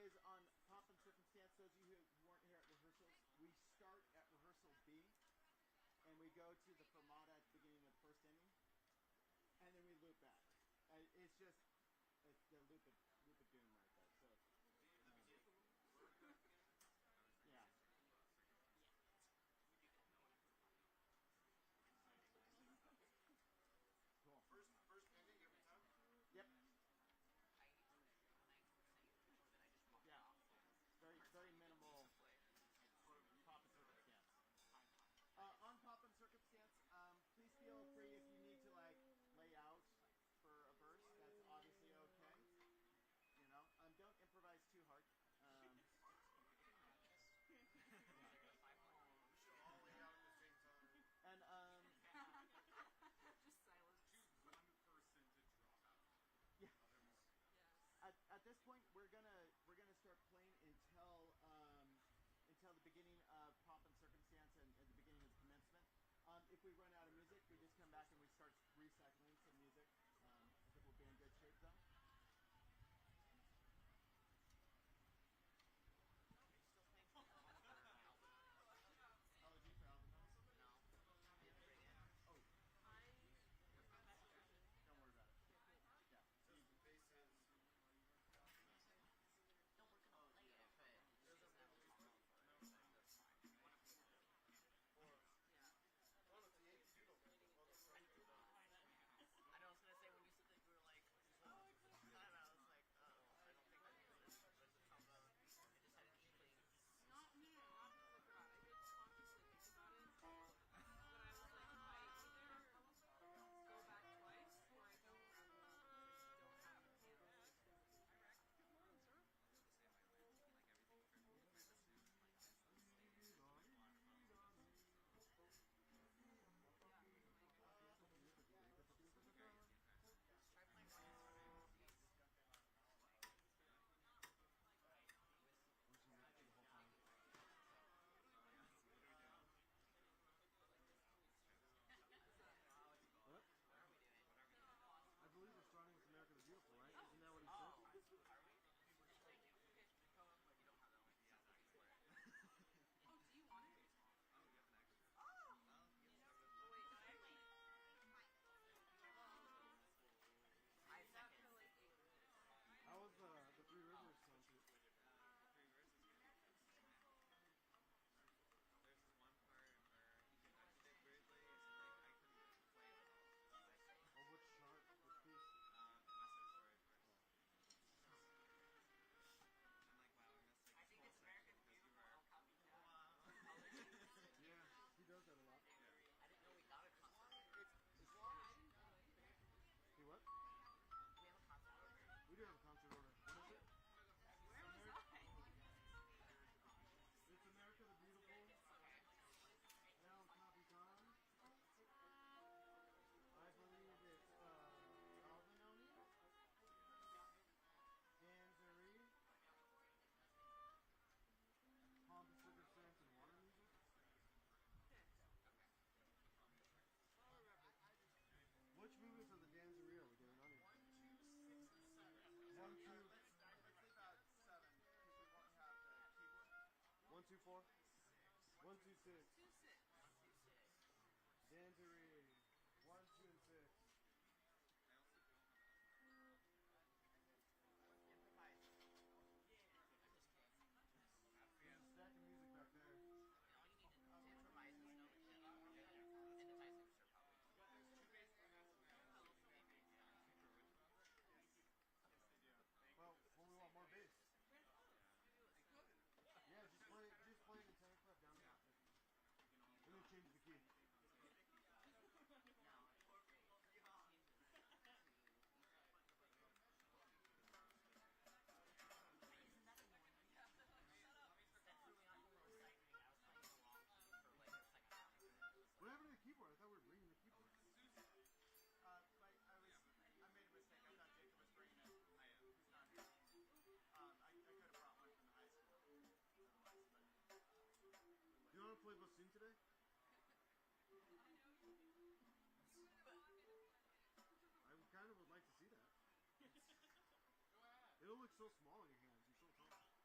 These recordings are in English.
is on Pop and Circumstance. Those of you who weren't here at rehearsals, we start at rehearsal B, and we go to the fermata at the beginning of the first inning, and then we loop back. It's just the loop of doom right there. So, yeah. Cool. First inning every time? Yep. Yeah. Very minimal Pop and Circumstance. On Pop and Circumstance, please feel free if you need to lay out for a verse. That's obviously okay. You know, don't improvise too hard. We should all lay out at the same time. And just silence. Choose one person to drop out. Yeah. Yes. At this point, we're gonna start playing until the beginning of Pop and Circumstance and the beginning of Commencement. If we run out of music, we just come back and we start recycling some music. I think we'll be in good shape though. Apology for album notes? No. Oh. Don't worry about it. Yeah. So the bases. No, we're gonna play it, but there's a that's fine. Well, it's the 8th doodle. I know, I was gonna say when you said that you were like, oh, I couldn't time, I was like, oh, I don't think I can do this. But the trombone, I just had it clean. Not me, a lot of people forgot. I did consciously think about it, but I was like, I either go back twice or I don't have the piano. Try playing Ryan's What? I believe we're starting with America the Beautiful, right? Oh. Isn't that what he said? Are we? Thank you. You don't have that one. Yeah, Oh, do you want it? Oh, you have an extra. Oh! Wait, did I play? 5 seconds. How was the Three Rivers song? Three verses. There's this one part where he connected it weirdly, and I couldn't play it at all. Oh, which chart? Which piece? West Side Story first. I'm like, wow, I missed I think it's American Beautiful. I'll copy that. Yeah, he does that a lot. I didn't know we got a concert. It's See what? We have a concert order. We do have a concert order. What is it? Where was I? It's America the Beautiful. Now Copy Tom. I believe it's Alvinoni. Danzerie. Palm Pacific Sands and Water Music. Which movies of the Danzerie are we doing on here? 1, 2, 6, and 7. 1, 2. Let's leave out 7 because we won't have the keyboard. 1, 2, 4. 1, 2, 6. 2-6. Danzerie. 1, 2, and 6. I also don't have Improvise. I'm just kidding. There's a stack of music back there. All you need to improvise is know the key. And the Tyson sure probably. There's 2 bass clarinets and Well, when we want more bass. Yeah, just play it in 10 o'clock down the top. And then change the key. Isn't that annoying? That's really not the most exciting. I was playing the long key for like the second half of it. What happened to the keyboard? I thought we were bringing the keyboard. I made a mistake. I thought Jacob was bringing it. I am. He's not here. I could have brought one from the high school. You want to play bassoon today? I kind of would like to see that. It'll look so small in your hands. You're so tall.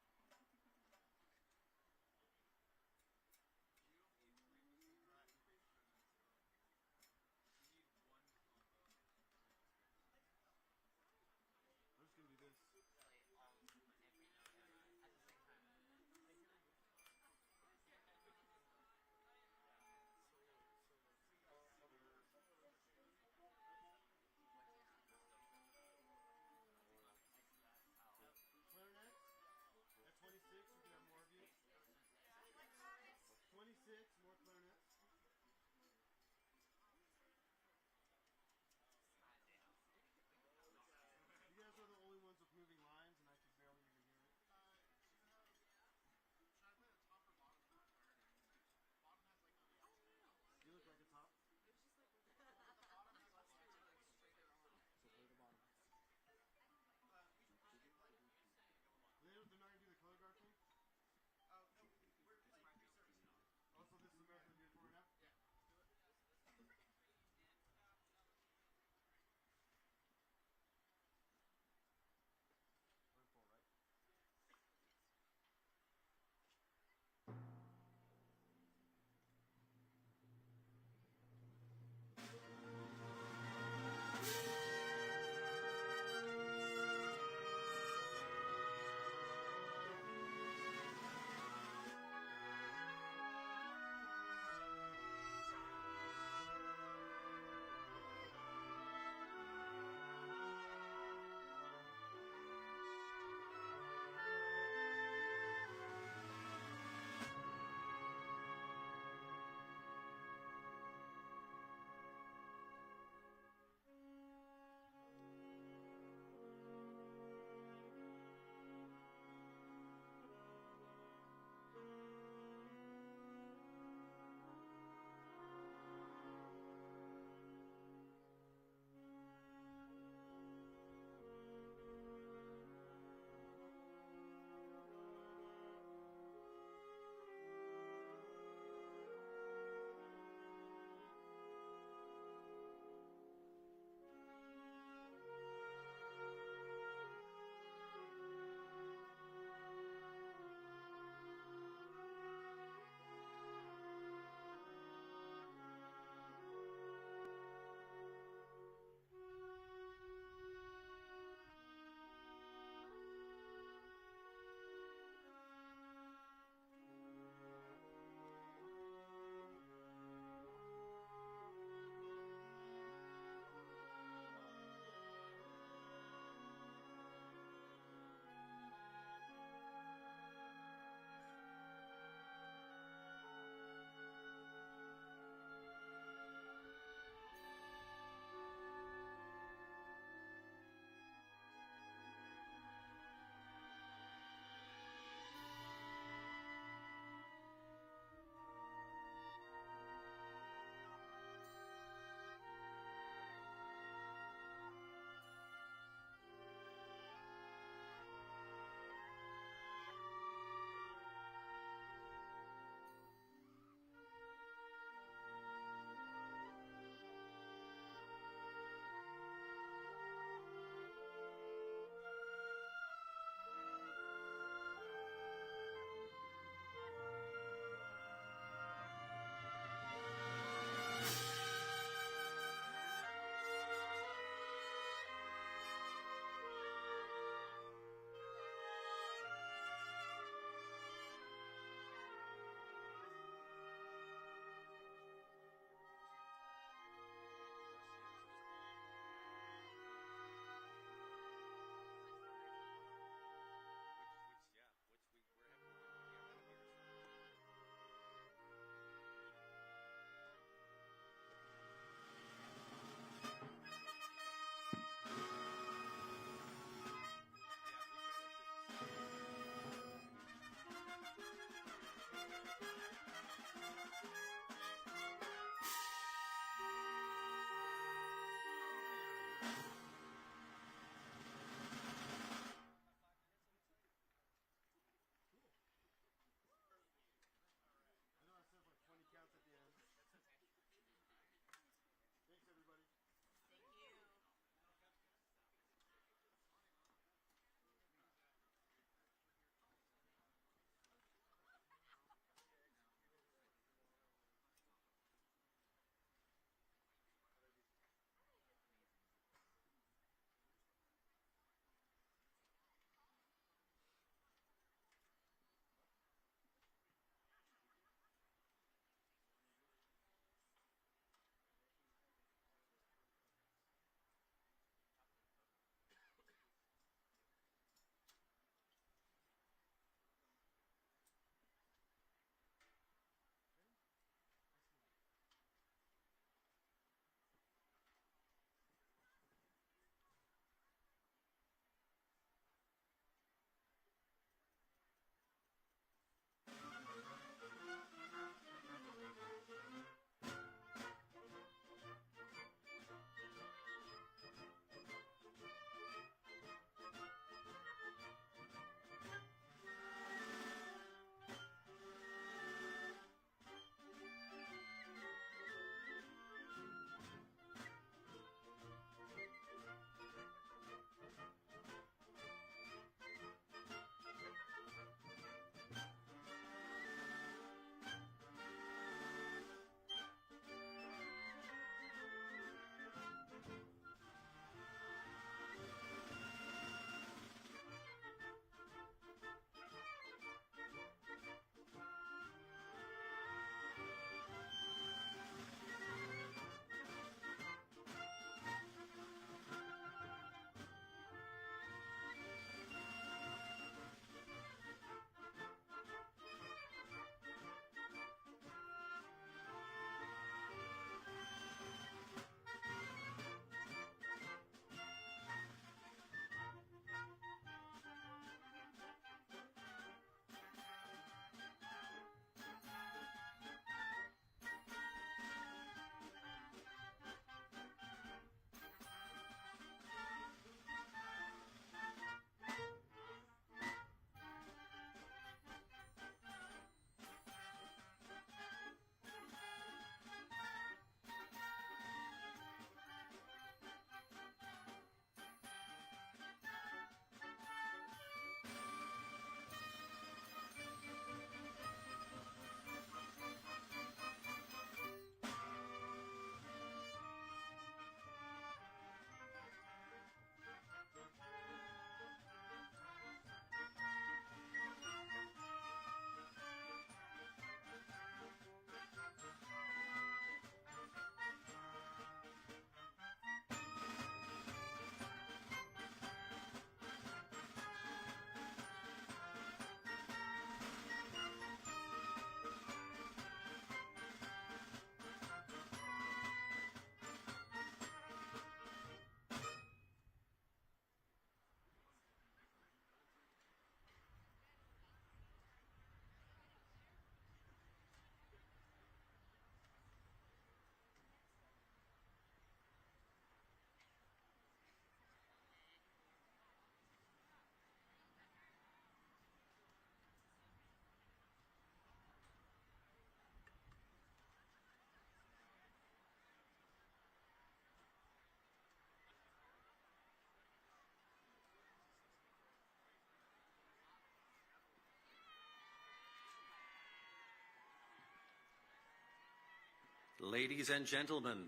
Ladies and gentlemen,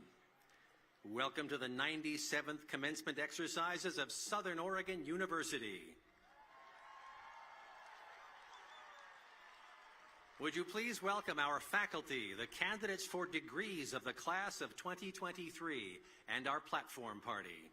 welcome to the 97th commencement exercises of Southern Oregon University. Would you please welcome our faculty, the candidates for degrees of the class of 2023, and our platform party.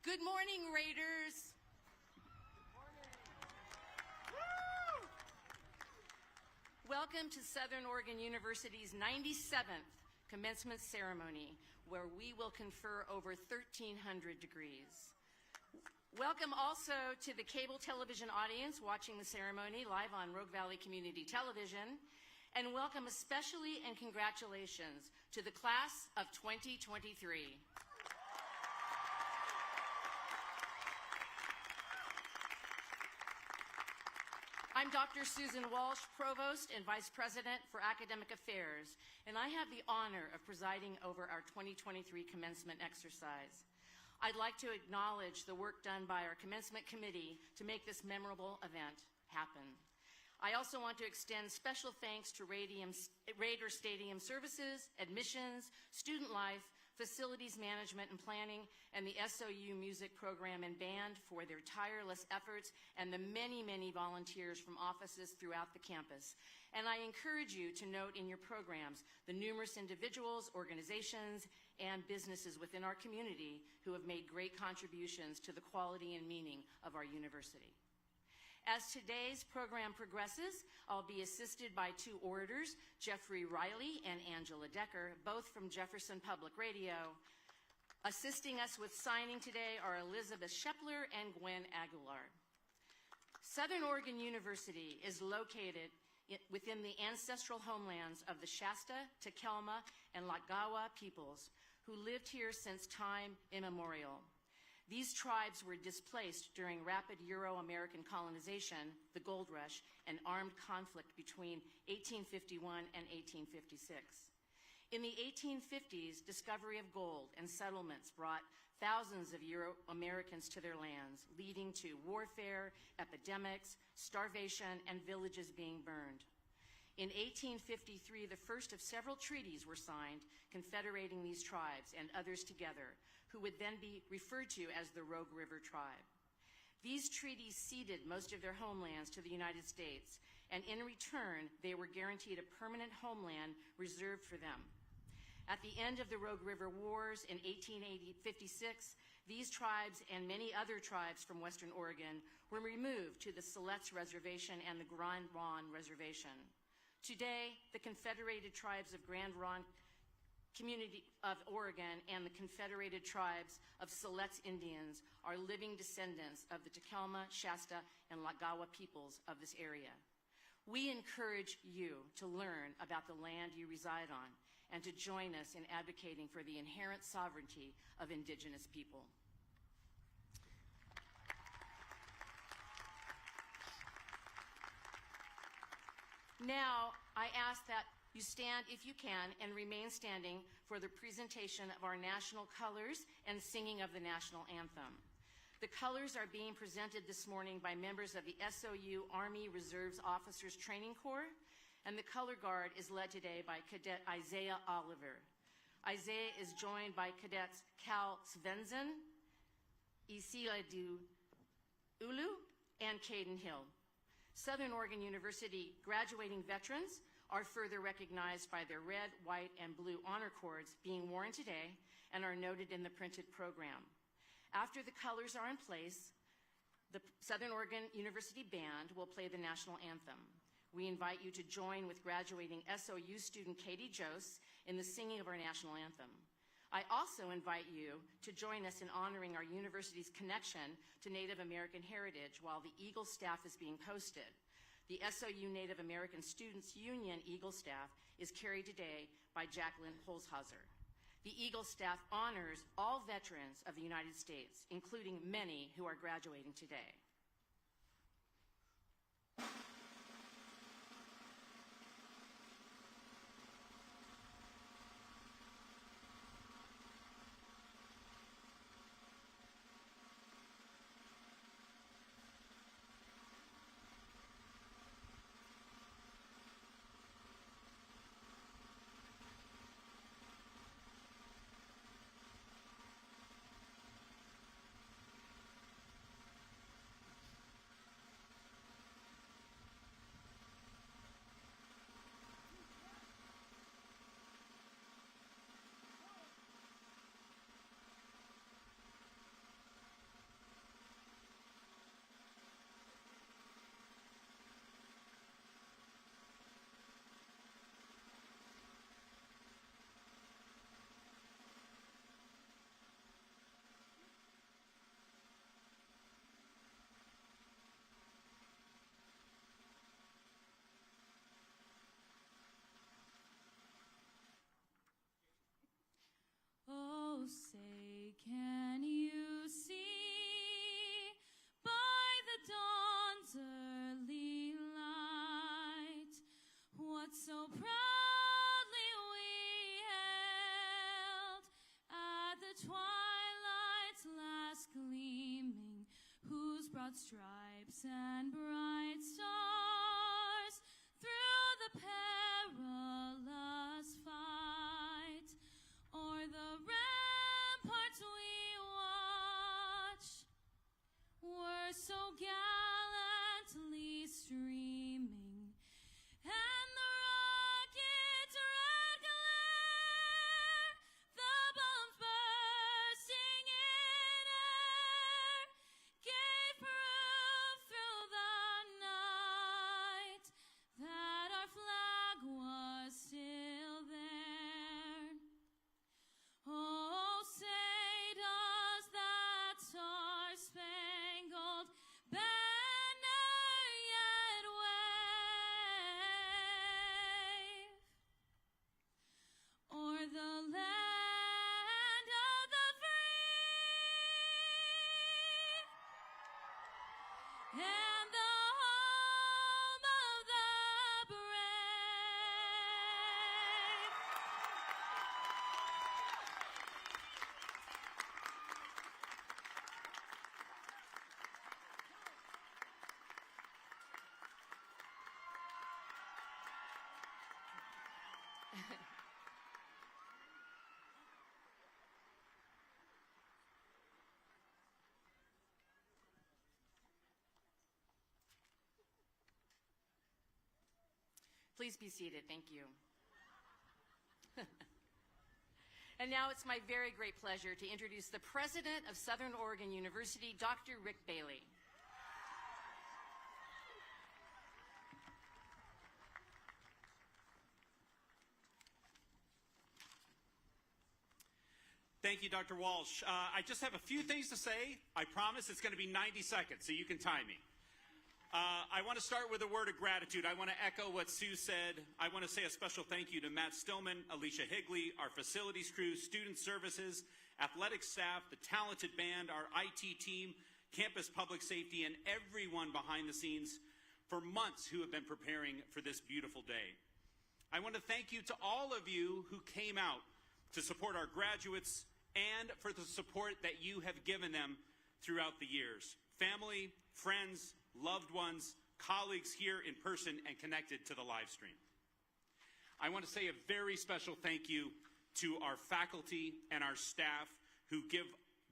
Good morning, Raiders. Woo! Welcome to Southern Oregon University's 97th commencement ceremony, where we will confer over 1,300 degrees. Welcome also to the cable television audience watching the ceremony live on Rogue Valley Community Television, and welcome especially and congratulations to the class of 2023. I'm Dr. Susan Walsh, Provost and Vice President for Academic Affairs, and I have the honor of presiding over our 2023 commencement exercise. I'd like to acknowledge the work done by our commencement committee to make this memorable event happen. I also want to extend special thanks to Raider Stadium Services, Admissions, Student Life, Facilities Management and Planning, and the SOU Music Program and Band for their tireless efforts, and the many, many volunteers from offices throughout the campus. And I encourage you to note in your programs the numerous individuals, organizations, and businesses within our community who have made great contributions to the quality and meaning of our university. As today's program progresses, I'll be assisted by two orators, Jeffrey Riley and Angela Decker, both from Jefferson Public Radio. Assisting us with signing today are Elizabeth Shepler and Gwen Aguilar. Southern Oregon University is located within the ancestral homelands of the Shasta, Takelma, and Lagawa peoples, who lived here since time immemorial. These tribes were displaced during rapid Euro-American colonization, the Gold Rush, and armed conflict between 1851 and 1856. In the 1850s, discovery of gold and settlements brought thousands of Euro-Americans to their lands, leading to warfare, epidemics, starvation, and villages being burned. In 1853, the first of several treaties were signed, confederating these tribes and others together, who would then be referred to as the Rogue River Tribe. These treaties ceded most of their homelands to the United States, and in return, they were guaranteed a permanent homeland reserved for them. At the end of the Rogue River Wars in 1856, these tribes and many other tribes from Western Oregon were removed to the Siletz Reservation and the Grand Ronde Reservation. Today, the Confederated Tribes of Grand Ronde Community of Oregon and the Confederated Tribes of Siletz Indians are living descendants of the Takelma, Shasta, and Lagawa peoples of this area. We encourage you to learn about the land you reside on and to join us in advocating for the inherent sovereignty of Indigenous people. Now, I ask that you stand, if you can, and remain standing for the presentation of our national colors and singing of the national anthem. The colors are being presented this morning by members of the SOU Army Reserves Officers Training Corps, and the color guard is led today by Cadet Isaiah Oliver. Isaiah is joined by Cadets Cal Svensson, Isiladu Ulu, and Caden Hill. Southern Oregon University graduating veterans are further recognized by their red, white, and blue honor cords being worn today and are noted in the printed program. After the colors are in place, the Southern Oregon University Band will play the national anthem. We invite you to join with graduating SOU student Katie Jose in the singing of our national anthem. I also invite you to join us in honoring our university's connection to Native American heritage while the Eagle staff is being posted. The SOU Native American Students Union Eagle staff is carried today by Jacqueline Holzhauser. The Eagle staff honors all veterans of the United States, including many who are graduating today. Oh, say, can you see by the dawn's early light what so proudly we held at the twilight's last gleaming, whose broad stripes and bright stars through the perilous fight o'er the ramparts we watch were so gallantly streaming, and the rocket's red glare, the bombs bursting in air, gave proof through the night that our flag was still there. Oh, say does that star-spangled banner yet wave o'er the land of the free and the home of the brave? Please be seated. Thank you. And now it's my very great pleasure to introduce the president of Southern Oregon University, Dr. Rick Bailey. Thank you, Dr. Walsh. I just have a few things to say. I promise it's going to be 90 seconds, so you can time me. I want to start with a word of gratitude. I want to echo what Sue said. I want to say a special thank you to Matt Stillman, Alicia Higley, our facilities crew, student services, athletic staff, the talented band, our IT team, campus public safety, and everyone behind the scenes for months who have been preparing for this beautiful day. I want to thank you to all of you who came out to support our graduates and for the support that you have given them throughout the years. Family, friends, loved ones, colleagues here in person and connected to the live stream. I want to say a very special thank you to our faculty and our staff who give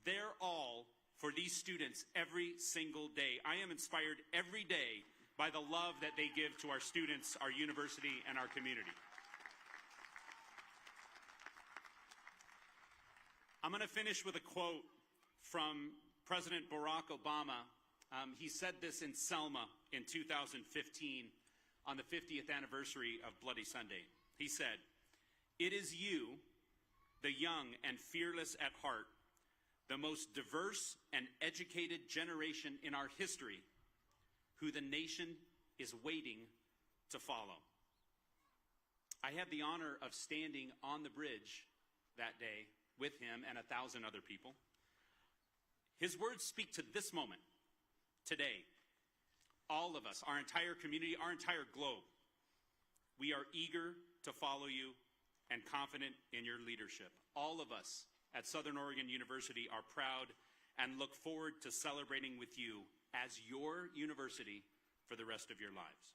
their all for these students every single day. I am inspired every day by the love that they give to our students, our university, and our community. I'm going to finish with a quote from President Barack Obama. He said this in Selma in 2015 on the 50th anniversary of Bloody Sunday. He said, "It is you, the young and fearless at heart, the most diverse and educated generation in our history, who the nation is waiting to follow." I had the honor of standing on the bridge that day with him and 1,000 other people. His words speak to this moment. Today, all of us, our entire community, our entire globe, we are eager to follow you and confident in your leadership. All of us at Southern Oregon University are proud and look forward to celebrating with you as your university for the rest of your lives.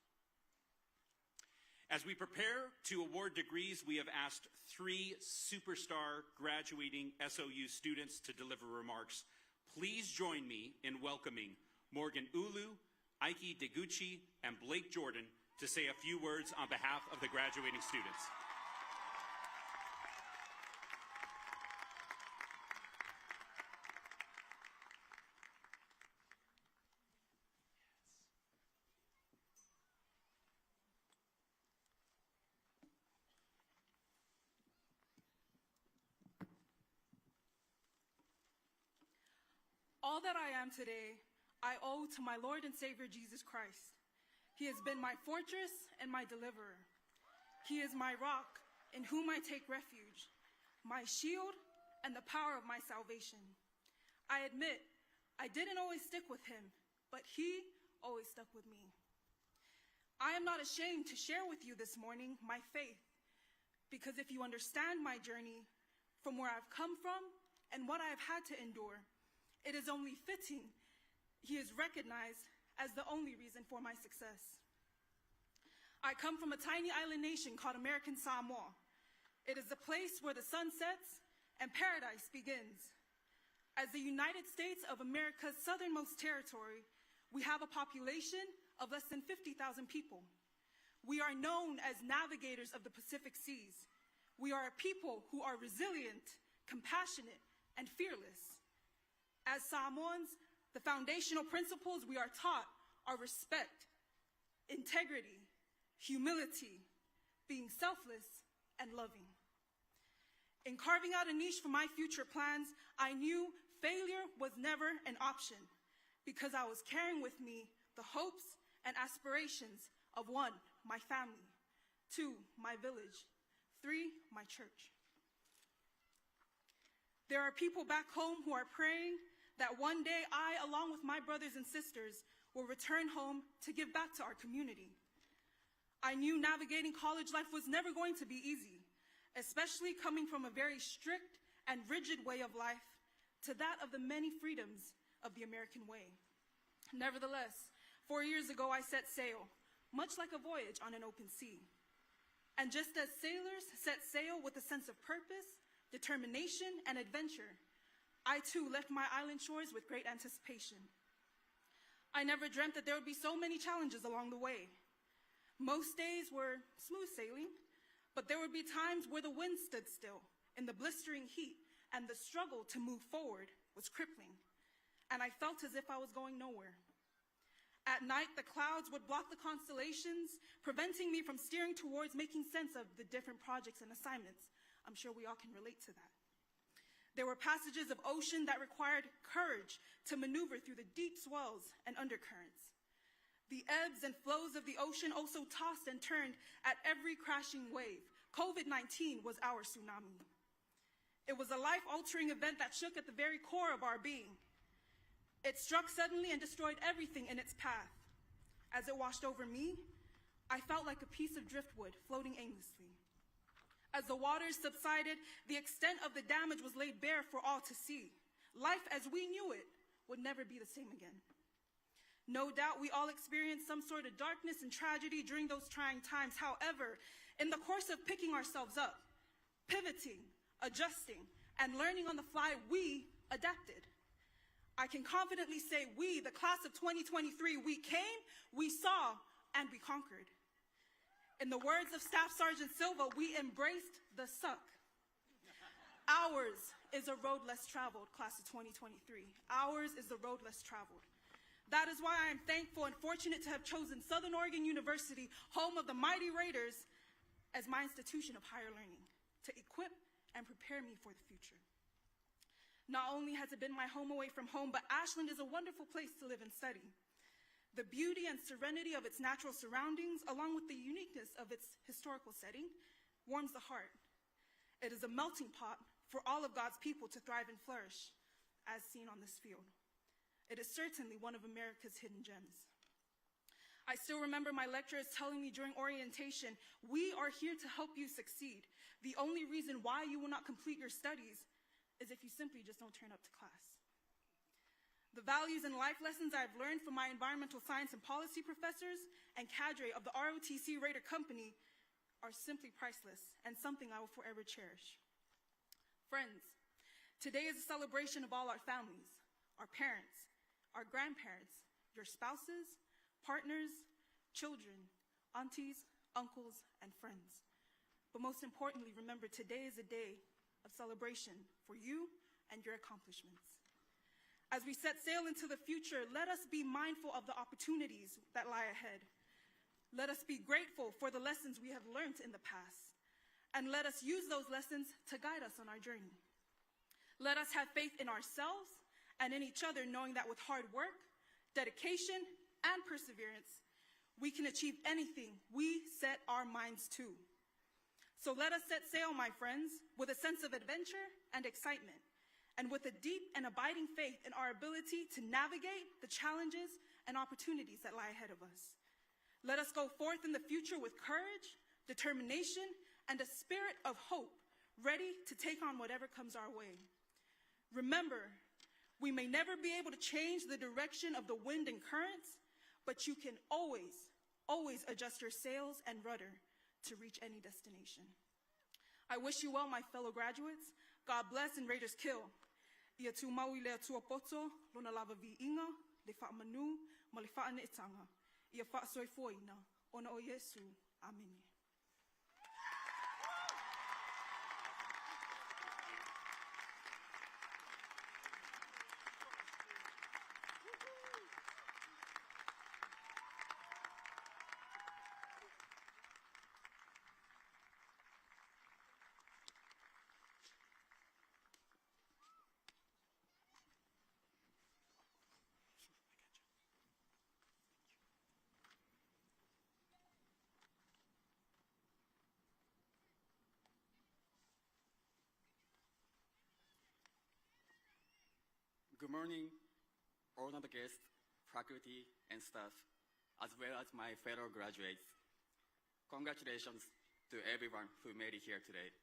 As we prepare to award degrees, we have asked 3 superstar graduating SOU students to deliver remarks. Please join me in welcoming Morgan Ulu, Ike Deguchi, and Blake Jordan to say a few words on behalf of the graduating students. All that I am today, I owe to my Lord and Savior Jesus Christ. He has been my fortress and my deliverer. He is my rock in whom I take refuge, my shield and the power of my salvation. I admit, I didn't always stick with him, but he always stuck with me. I am not ashamed to share with you this morning my faith, because if you understand my journey from where I've come from and what I have had to endure, it is only fitting he is recognized as the only reason for my success. I come from a tiny island nation called American Samoa. It is the place where the sun sets and paradise begins. As the United States of America's southernmost territory, we have a population of less than 50,000 people. We are known as navigators of the Pacific Seas. We are a people who are resilient, compassionate, and fearless. As Samoans, the foundational principles we are taught are respect, integrity, humility, being selfless, and loving. In carving out a niche for my future plans, I knew failure was never an option because I was carrying with me the hopes and aspirations of 1, my family, 2, my village, 3, my church. There are people back home who are praying that one day I, along with my brothers and sisters, will return home to give back to our community. I knew navigating college life was never going to be easy, especially coming from a very strict and rigid way of life to that of the many freedoms of the American way. Nevertheless, 4 years ago I set sail, much like a voyage on an open sea. And just as sailors set sail with a sense of purpose, determination, and adventure, I too left my island shores with great anticipation. I never dreamt that there would be so many challenges along the way. Most days were smooth sailing, but there would be times where the wind stood still in the blistering heat, and the struggle to move forward was crippling, and I felt as if I was going nowhere. At night, the clouds would block the constellations, preventing me from steering towards making sense of the different projects and assignments. I'm sure we all can relate to that. There were passages of ocean that required courage to maneuver through the deep swells and undercurrents. The ebbs and flows of the ocean also tossed and turned at every crashing wave. COVID-19 was our tsunami. It was a life-altering event that shook at the very core of our being. It struck suddenly and destroyed everything in its path. As it washed over me, I felt like a piece of driftwood floating aimlessly. As the waters subsided, the extent of the damage was laid bare for all to see. Life as we knew it would never be the same again. No doubt we all experienced some sort of darkness and tragedy during those trying times. However, in the course of picking ourselves up, pivoting, adjusting, and learning on the fly, we adapted. I can confidently say we, the class of 2023, we came, we saw, and we conquered. In the words of Staff Sergeant Silva, we embraced the suck. Ours is a road less traveled, class of 2023. Ours is the road less traveled. That is why I am thankful and fortunate to have chosen Southern Oregon University, home of the mighty Raiders, as my institution of higher learning, to equip and prepare me for the future. Not only has it been my home away from home, but Ashland is a wonderful place to live and study. The beauty and serenity of its natural surroundings, along with the uniqueness of its historical setting, warms the heart. It is a melting pot for all of God's people to thrive and flourish, as seen on this field. It is certainly one of America's hidden gems. I still remember my lecturers telling me during orientation, "We are here to help you succeed. The only reason why you will not complete your studies is if you simply just don't turn up to class." The values and life lessons I've learned from my environmental science and policy professors and cadre of the ROTC Raider Company are simply priceless and something I will forever cherish. Friends, today is a celebration of all our families, our parents, our grandparents, your spouses, partners, children, aunties, uncles, and friends. But most importantly, remember today is a day of celebration for you and your accomplishments. As we set sail into the future, let us be mindful of the opportunities that lie ahead. Let us be grateful for the lessons we have learned in the past. And let us use those lessons to guide us on our journey. Let us have faith in ourselves and in each other, knowing that with hard work, dedication, and perseverance, we can achieve anything we set our minds to. So let us set sail, my friends, with a sense of adventure and excitement, and with a deep and abiding faith in our ability to navigate the challenges and opportunities that lie ahead of us. Let us go forth in the future with courage, determination, and a spirit of hope, ready to take on whatever comes our way. Remember, we may never be able to change the direction of the wind and currents, but you can always adjust your sails and rudder to reach any destination. I wish you well, my fellow graduates. God bless and Raiders kill. Ia tu maui lea tua poto, lona lava vi inga, le wha manu, ma le wha ane itanga. Ia wha soi foina, ona o Yesu. Amen. Good morning, honored guests, faculty, and staff, as well as my fellow graduates. Congratulations to everyone who made it here today.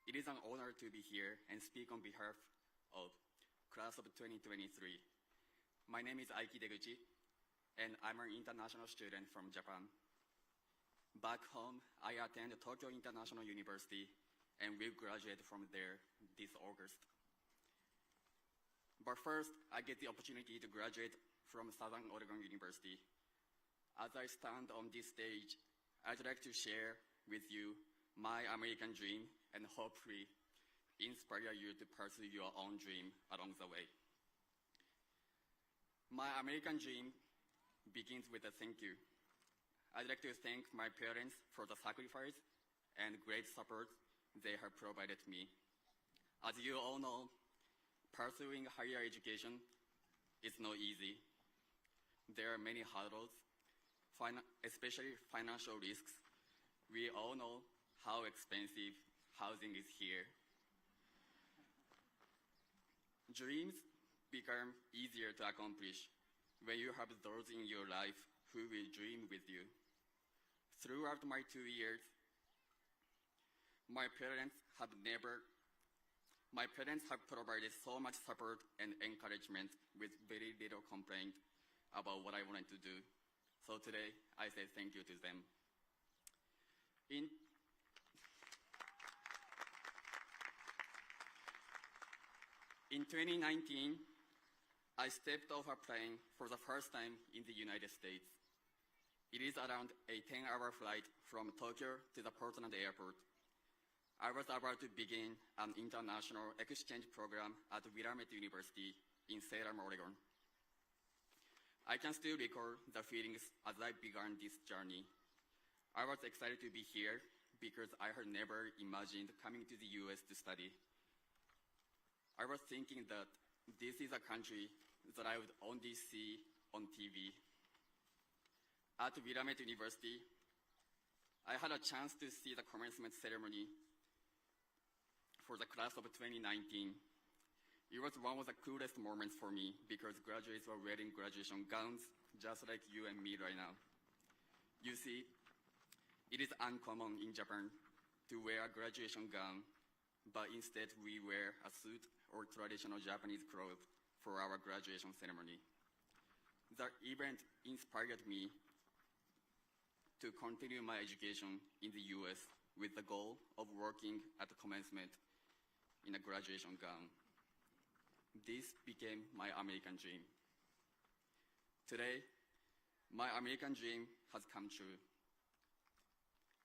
It is an honor to be here and speak on behalf of Class of 2023. My name is Aiki Deguchi, and I'm an international student from Japan. Back home, I attend Tokyo International University and will graduate from there this August. But first, I get the opportunity to graduate from Southern Oregon University. As I stand on this stage, I'd like to share with you my American dream and hopefully inspire you to pursue your own dream along the way. My American dream begins with a thank you. I'd like to thank my parents for the sacrifice and great support they have provided me. As you all know, pursuing higher education is not easy. There are many hurdles, especially financial risks. We all know how expensive housing is here. Dreams become easier to accomplish when you have those in your life who will dream with you. Throughout my 2 years, my parents have provided so much support and encouragement with very little complaint about what I wanted to do. So today, I say thank you to them. In 2019, I stepped off a plane for the first time in the United States. It is around a 10-hour flight from Tokyo to the Portland airport. I was about to begin an international exchange program at Willamette University in Salem, Oregon. I can still recall the feelings as I began this journey. I was excited to be here because I had never imagined coming to the US to study. I was thinking that this is a country that I would only see on TV. At Willamette University, I had a chance to see the commencement ceremony for the class of 2019. It was one of the coolest moments for me because graduates were wearing graduation gowns just like you and me right now. You see, it is uncommon in Japan to wear a graduation gown, but instead we wear a suit or traditional Japanese clothes for our graduation ceremony. The event inspired me to continue my education in the US with the goal of working at the commencement in a graduation gown. This became my American dream. Today, my American dream has come true.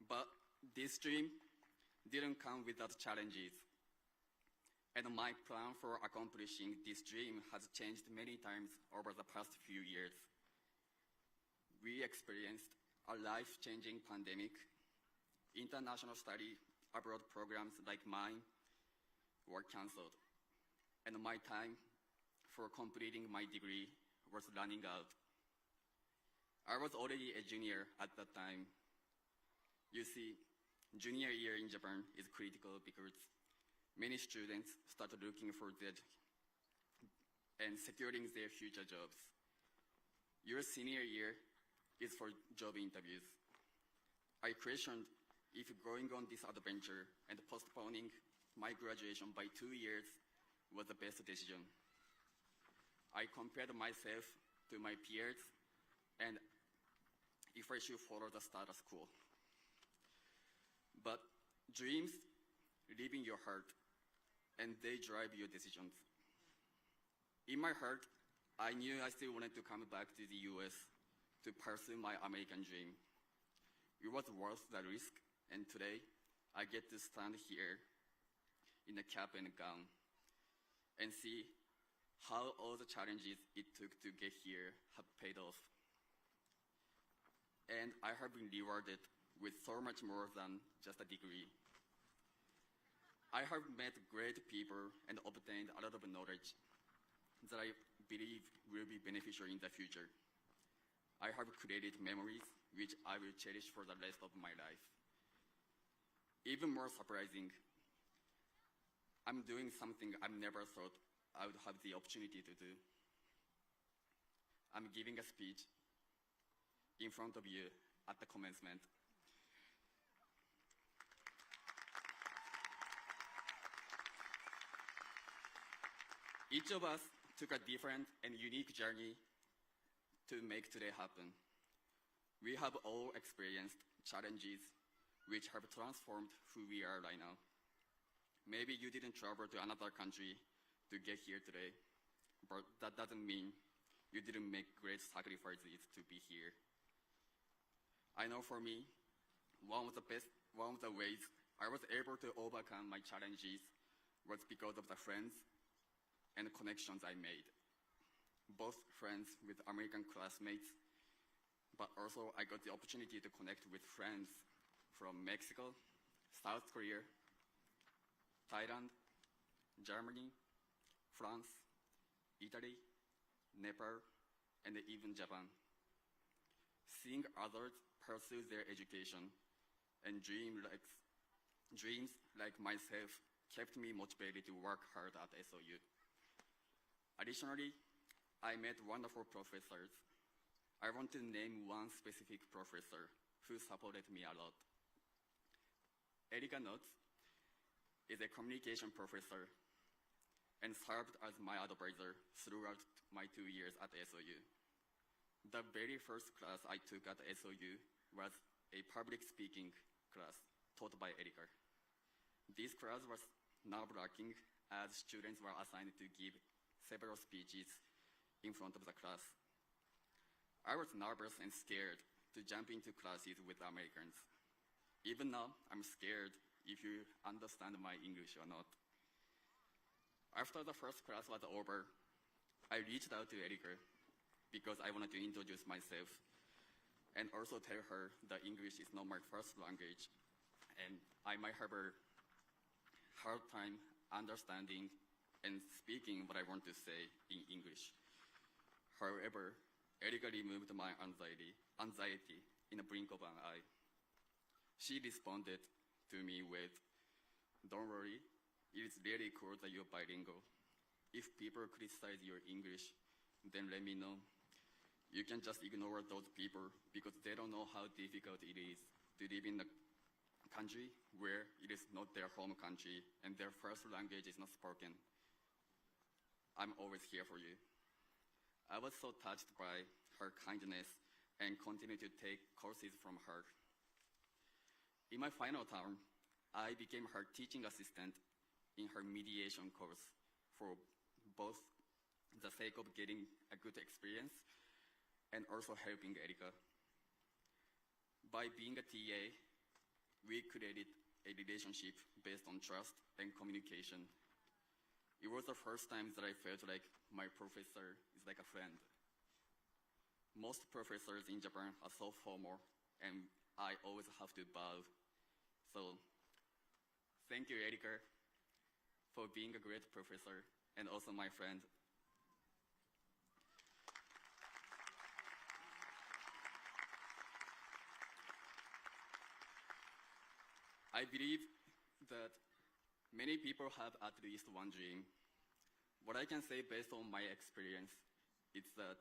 But this dream didn't come without challenges. And my plan for accomplishing this dream has changed many times over the past few years. We experienced a life-changing pandemic. International study abroad programs like mine were canceled, and my time for completing my degree was running out. I was already a junior at that time. You see, junior year in Japan is critical because many students start looking for their and securing their future jobs. Your senior year is for job interviews. I questioned if going on this adventure and postponing my graduation by 2 years was the best decision. I compared myself to my peers and if I should follow the status quo. But dreams live in your heart, and they drive your decisions. In my heart, I knew I still wanted to come back to the US to pursue my American dream. It was worth the risk, and today I get to stand here in a cap and gown and see how all the challenges it took to get here have paid off. And I have been rewarded with so much more than just a degree. I have met great people and obtained a lot of knowledge that I believe will be beneficial in the future. I have created memories which I will cherish for the rest of my life. Even more surprising, I'm doing something I never thought I would have the opportunity to do. I'm giving a speech in front of you at the commencement. Each of us took a different and unique journey to make today happen. We have all experienced challenges which have transformed who we are right now. Maybe you didn't travel to another country to get here today, but that doesn't mean you didn't make great sacrifices to be here. I know for me, one of the ways I was able to overcome my challenges was because of the friends and connections I made. Both friends with American classmates, but also I got the opportunity to connect with friends from Mexico, South Korea, Thailand, Germany, France, Italy, Nepal, and even Japan. Seeing others pursue their education and dreams like myself kept me motivated to work hard at SOU. Additionally, I met wonderful professors. I want to name one specific professor who supported me a lot. Erika Notz is a communication professor and served as my advisor throughout my 2 years at SOU. The very first class I took at SOU was a public speaking class taught by Erika. This class was nerve-wracking as students were assigned to give several speeches in front of the class. I was nervous and scared to jump into classes with Americans. Even now, I'm scared if you understand my English or not. After the first class was over, I reached out to Erika because I wanted to introduce myself and also tell her that English is not my first language and I might have a hard time understanding and speaking what I want to say in English. However, Erika removed my anxiety in the blink of an eye. She responded to me with, "Don't worry, it is really cool that you're bilingual. If people criticize your English, then let me know. You can just ignore those people because they don't know how difficult it is to live in a country where it is not their home country and their first language is not spoken. I'm always here for you." I was so touched by her kindness and continued to take courses from her. In my final term, I became her teaching assistant in her mediation course for both the sake of getting a good experience and also helping Erika. By being a TA, we created a relationship based on trust and communication. It was the first time that I felt like my professor is like a friend. Most professors in Japan are so formal, and I always have to bow. So, thank you, Erika, for being a great professor and also my friend. I believe that Many people have at least one dream. What I can say based on my experience is that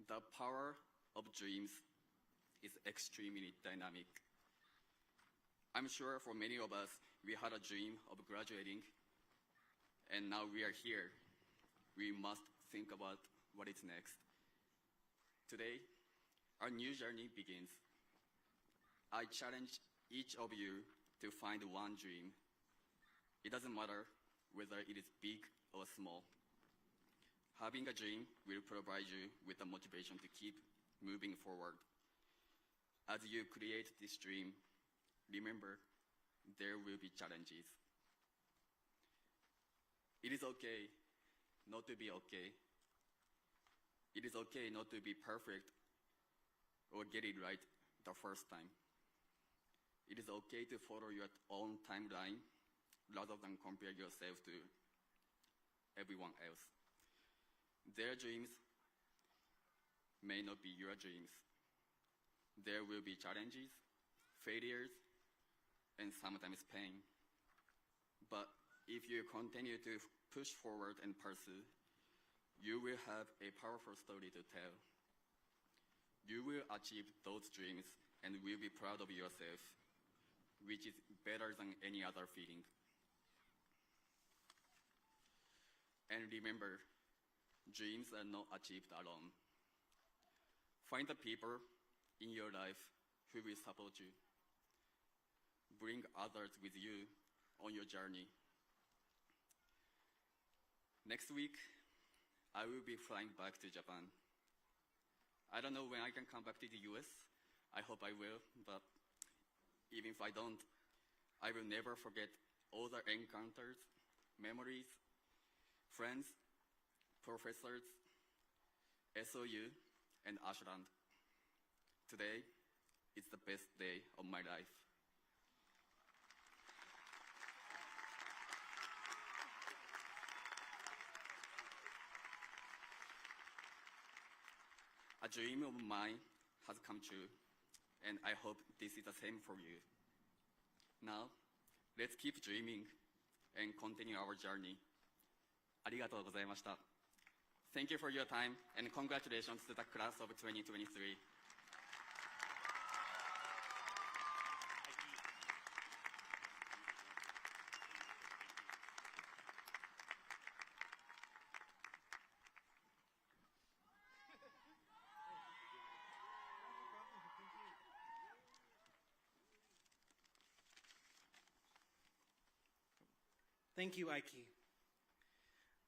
the power of dreams is extremely dynamic. I'm sure for many of us, we had a dream of graduating, and now we are here. We must think about what is next. Today, our new journey begins. I challenge each of you to find one dream. It doesn't matter whether it is big or small. Having a dream will provide you with the motivation to keep moving forward. As you create this dream, remember, there will be challenges. It is okay not to be okay. It is okay not to be perfect or get it right the first time. It is okay to follow your own timeline rather than compare yourself to everyone else. Their dreams may not be your dreams. There will be challenges, failures, and sometimes pain. But if you continue to push forward and pursue, you will have a powerful story to tell. You will achieve those dreams and will be proud of yourself, which is better than any other feeling. And remember, dreams are not achieved alone. Find the people in your life who will support you. Bring others with you on your journey. Next week, I will be flying back to Japan. I don't know when I can come back to the US. I hope I will, but even if I don't, I will never forget all the encounters, memories, friends, professors, SOU, and Ashland. Today is the best day of my life. A dream of mine has come true, and I hope this is the same for you. Now, let's keep dreaming and continue our journey. ありがとうございました。Thank you for your time, and congratulations to the class of 2023. Thank you, Aiki.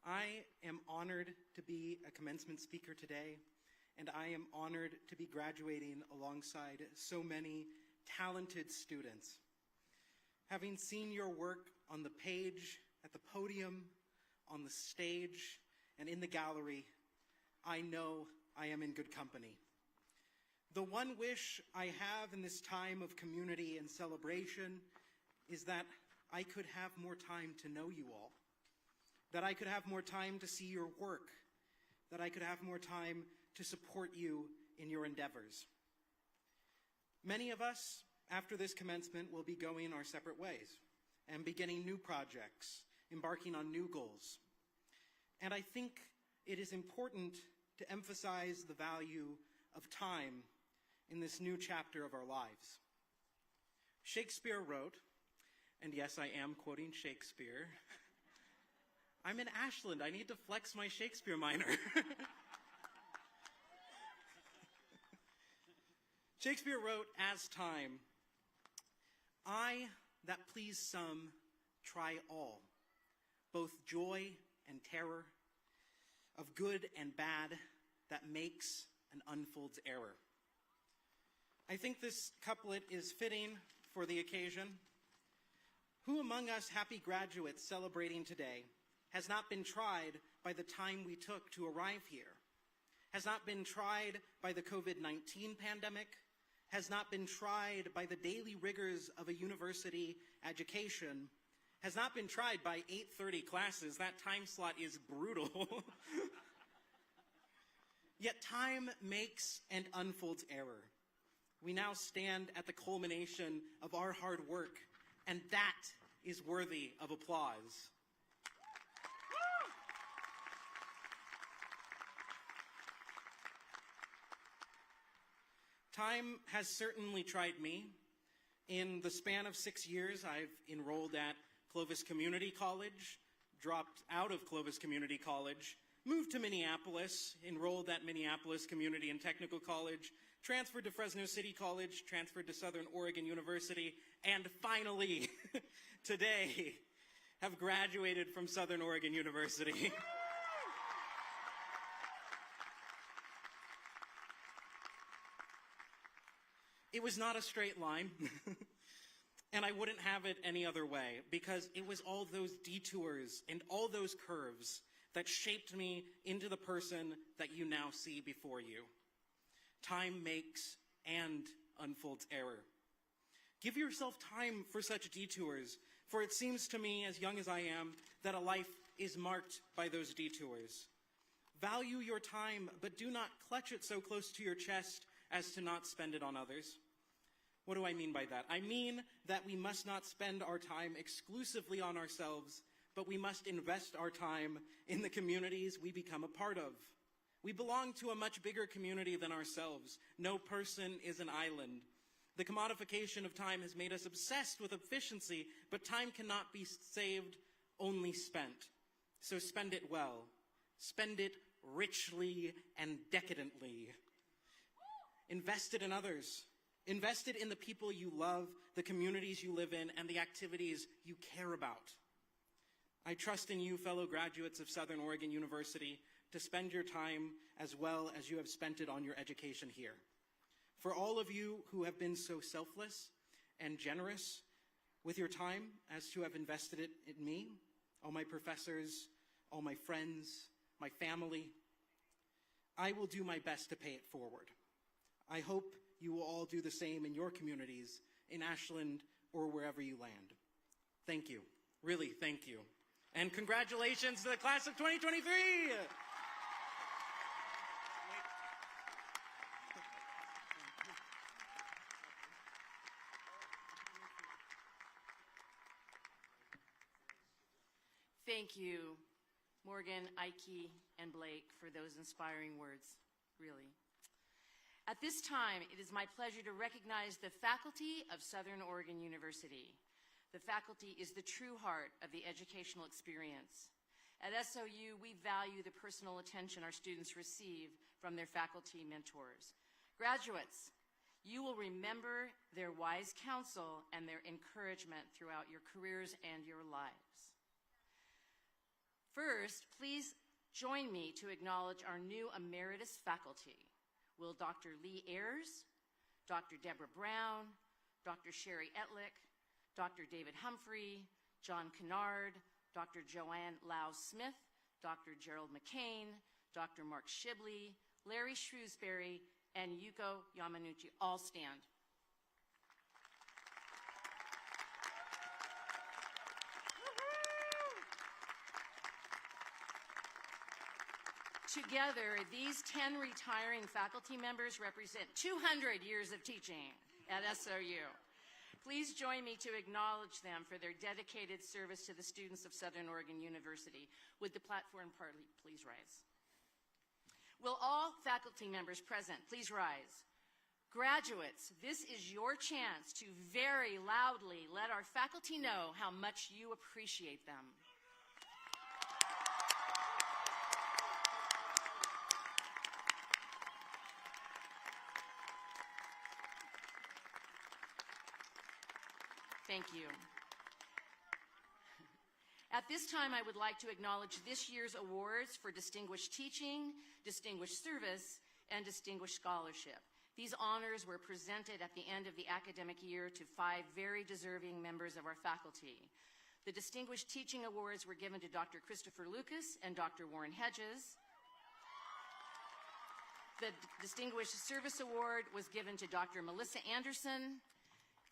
I am honored to be a commencement speaker today, and I am honored to be graduating alongside so many talented students. Having seen your work on the page, at the podium, on the stage, and in the gallery, I know I am in good company. The one wish I have in this time of community and celebration is that I could have more time to know you all, that I could have more time to see your work, that I could have more time to support you in your endeavors. Many of us, after this commencement, will be going our separate ways and beginning new projects, embarking on new goals. And I think it is important to emphasize the value of time in this new chapter of our lives. Shakespeare wrote, and yes, I am quoting Shakespeare. I'm in Ashland. I need to flex my Shakespeare minor. Shakespeare wrote, as time, I that please some try all, both joy and terror, of good and bad, that makes and unfolds error. I think this couplet is fitting for the occasion. Who among us happy graduates celebrating today has not been tried by the time we took to arrive here, has not been tried by the COVID-19 pandemic, has not been tried by the daily rigors of a university education, has not been tried by 8:30 classes. That time slot is brutal. Yet time makes and unfolds error. We now stand at the culmination of our hard work, and that is worthy of applause. Time has certainly tried me. In the span of 6 years, I've enrolled at Clovis Community College, dropped out of Clovis Community College, moved to Minneapolis, enrolled at Minneapolis Community and Technical College, transferred to Fresno City College, transferred to Southern Oregon University, and finally, today, have graduated from Southern Oregon University. It was not a straight line, and I wouldn't have it any other way, because it was all those detours and all those curves that shaped me into the person that you now see before you. Time makes and unfolds error. Give yourself time for such detours, for it seems to me, as young as I am, that a life is marked by those detours. Value your time, but do not clutch it so close to your chest as to not spend it on others. What do I mean by that? I mean that we must not spend our time exclusively on ourselves, but we must invest our time in the communities we become a part of. We belong to a much bigger community than ourselves. No person is an island. The commodification of time has made us obsessed with efficiency, but time cannot be saved, only spent. So spend it well. Spend it richly and decadently. Invest it in others. Invest it in the people you love, the communities you live in, and the activities you care about. I trust in you, fellow graduates of Southern Oregon University, to spend your time as well as you have spent it on your education here. For all of you who have been so selfless and generous with your time as to have invested it in me, all my professors, all my friends, my family, I will do my best to pay it forward. I hope you will all do the same in your communities, in Ashland, or wherever you land. Thank you. Really, thank you. And congratulations to the class of 2023! Thank you, Morgan, Ike, and Blake, for those inspiring words, really. At this time, it is my pleasure to recognize the faculty of Southern Oregon University. The faculty is the true heart of the educational experience. At SOU, we value the personal attention our students receive from their faculty mentors. Graduates, you will remember their wise counsel and their encouragement throughout your careers and your lives. First, please join me to acknowledge our new emeritus faculty. Will Dr. Lee Ayers, Dr. Deborah Brown, Dr. Sherry Etlick, Dr. David Humphrey, John Kennard, Dr. Joanne Lau-Smith, Dr. Gerald McCain, Dr. Mark Shibley, Larry Shrewsbury, and Yuko Yamanuchi all stand. Together, these 10 retiring faculty members represent 200 years of teaching at SOU. Please join me to acknowledge them for their dedicated service to the students of Southern Oregon University. Would the platform party please rise? Will all faculty members present please rise? Graduates, this is your chance to very loudly let our faculty know how much you appreciate them. Thank you. At this time, I would like to acknowledge this year's awards for Distinguished Teaching, Distinguished Service, and Distinguished Scholarship. These honors were presented at the end of the academic year to 5 very deserving members of our faculty. The Distinguished Teaching Awards were given to Dr. Christopher Lucas and Dr. Warren Hedges. The Distinguished Service Award was given to Dr. Melissa Anderson,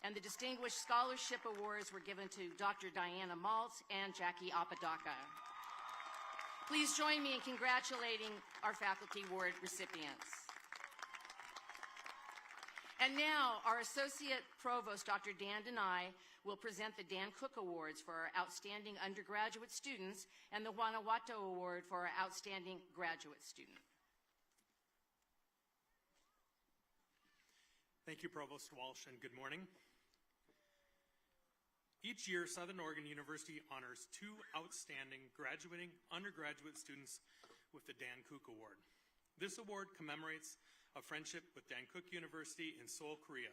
and the Distinguished Scholarship Awards were given to Dr. Diana Maltz and Jackie Apodaca. Please join me in congratulating our Faculty Award recipients. And now, our Associate Provost, Dr. Dan Denai, will present the Dan Cook Awards for our outstanding undergraduate students and the Guanajuato Award for our outstanding graduate student. Thank you, Provost Walsh, and good morning. Each year, Southern Oregon University honors 2 outstanding graduating undergraduate students with the Dan Cook Award. This award commemorates a friendship with Dan Cook University in Seoul, Korea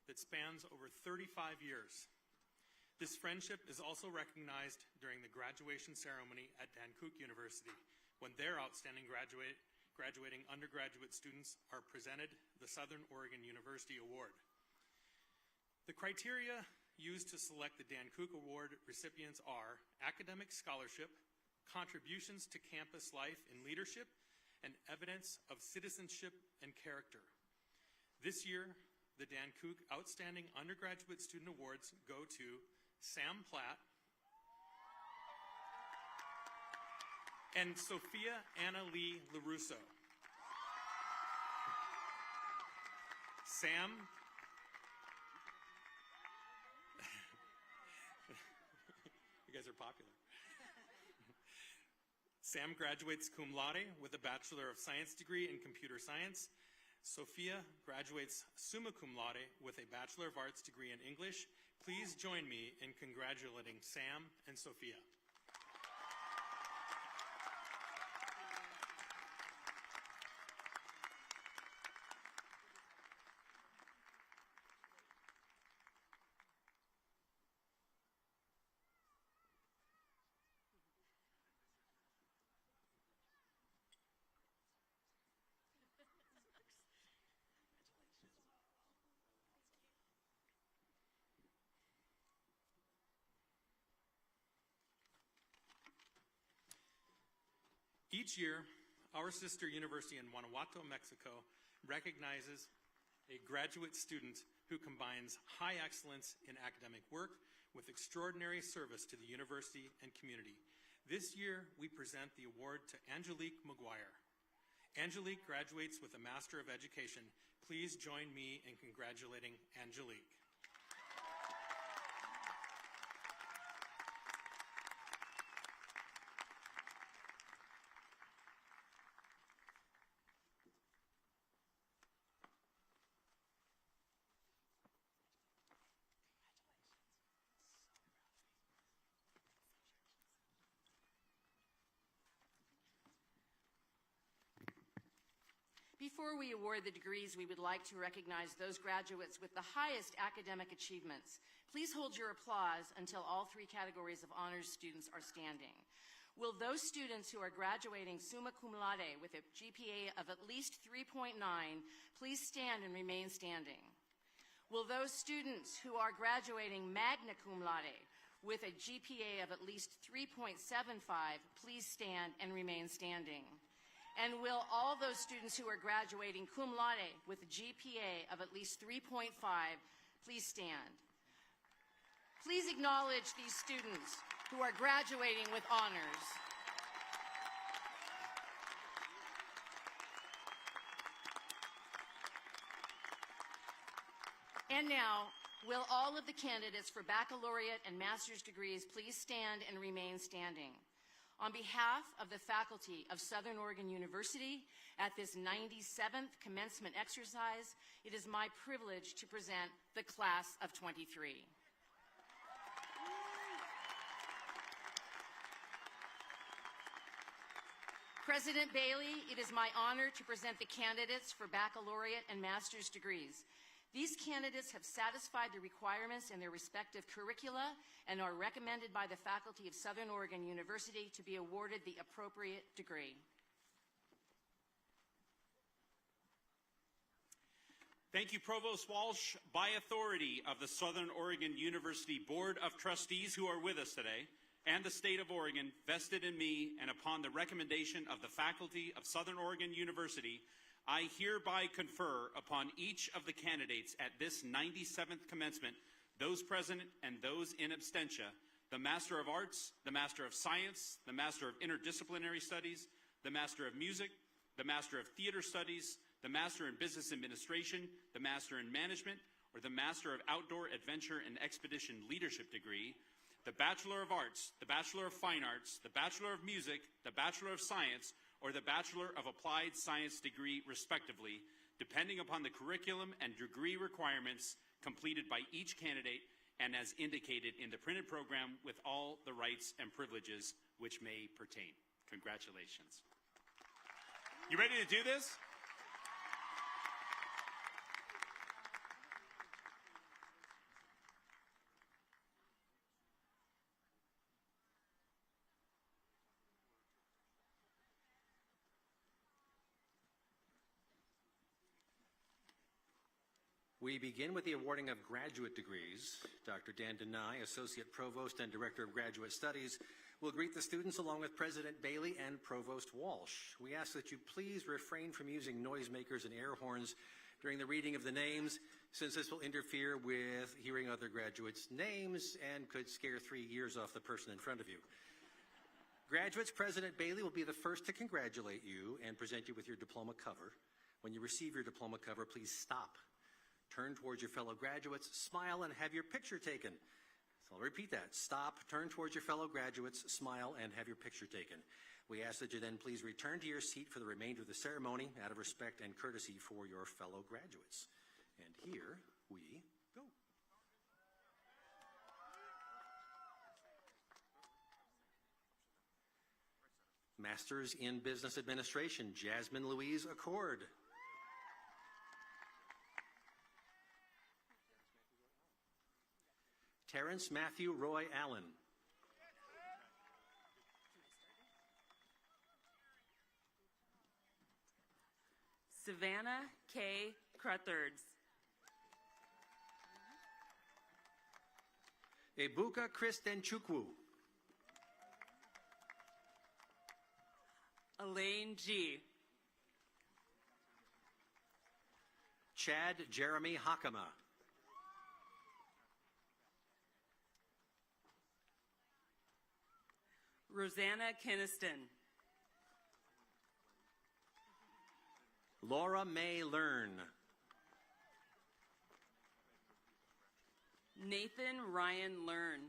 that spans over 35 years. This friendship is also recognized during the graduation ceremony at Dan Cook University when their outstanding graduating undergraduate students are presented the Southern Oregon University Award. The criteria used to select the Dan Cook Award recipients are academic scholarship, contributions to campus life in leadership, and evidence of citizenship and character. This year, the Dan Cook Outstanding Undergraduate Student Awards go to Sam Platt and Sophia Anna Lee LaRusso. Sam you guys are popular. Sam graduates cum laude with a Bachelor of Science degree in Computer Science. Sophia graduates summa cum laude with a Bachelor of Arts degree in English. Please join me in congratulating Sam and Sophia. Each year, our sister university in Guanajuato, Mexico, recognizes a graduate student who combines high excellence in academic work with extraordinary service to the university and community. This year, we present the award to Angelique McGuire. Angelique graduates with a Master of Education. Please join me in congratulating Angelique. Before we award the degrees, we would like to recognize those graduates with the highest academic achievements. Please hold your applause until all 3 categories of honors students are standing. Will those students who are graduating summa cum laude with a GPA of at least 3.9 please stand and remain standing? Will those students who are graduating magna cum laude with a GPA of at least 3.75 please stand and remain standing? And will all those students who are graduating cum laude with a GPA of at least 3.5 please stand? Please acknowledge these students who are graduating with honors. And now, will all of the candidates for baccalaureate and master's degrees please stand and remain standing? On behalf of the faculty of Southern Oregon University at this 97th commencement exercise, it is my privilege to present the class of 23. President Bailey, it is my honor to present the candidates for baccalaureate and master's degrees. These candidates have satisfied the requirements in their respective curricula and are recommended by the faculty of Southern Oregon University to be awarded the appropriate degree. Thank you, Provost Walsh. By authority of the Southern Oregon University Board of Trustees who are with us today, and the state of Oregon, vested in me, and upon the recommendation of the faculty of Southern Oregon University, I hereby confer upon each of the candidates at this 97th commencement, those present and those in absentia, the Master of Arts, the Master of Science, the Master of Interdisciplinary Studies, the Master of Music, the Master of Theater Studies, the Master in Business Administration, the Master in Management, or the Master of Outdoor Adventure and Expedition Leadership degree, the Bachelor of Arts, the Bachelor of Fine Arts, the Bachelor of Music, the Bachelor of Science, or the Bachelor of Applied Science degree, respectively, depending upon the curriculum and degree requirements completed by each candidate and as indicated in the printed program with all the rights and privileges which may pertain. Congratulations. You ready to do this? We begin with the awarding of graduate degrees. Dr. Dan Denai, Associate Provost and Director of Graduate Studies, will greet the students along with President Bailey and Provost Walsh. We ask that you please refrain from using noisemakers and air horns during the reading of the names, since this will interfere with hearing other graduates' names and could scare 3 years off the person in front of you. Graduates, President Bailey will be the first to congratulate you and present you with your diploma cover. When you receive your diploma cover, please stop. Turn towards your fellow graduates, smile, and have your picture taken. So I'll repeat that. Stop, turn towards your fellow graduates, smile, and have your picture taken. We ask that you then please return to your seat for the remainder of the ceremony out of respect and courtesy for your fellow graduates. And here we go. Masters in Business Administration, Jasmine Louise Accord. Terrence Matthew Roy Allen. Savannah K. Cruthards. Ebuka Kristenchukwu. Elaine G. Chad Jeremy Hakama. Rosanna Kiniston. Laura May Learn. Nathan Ryan Learn.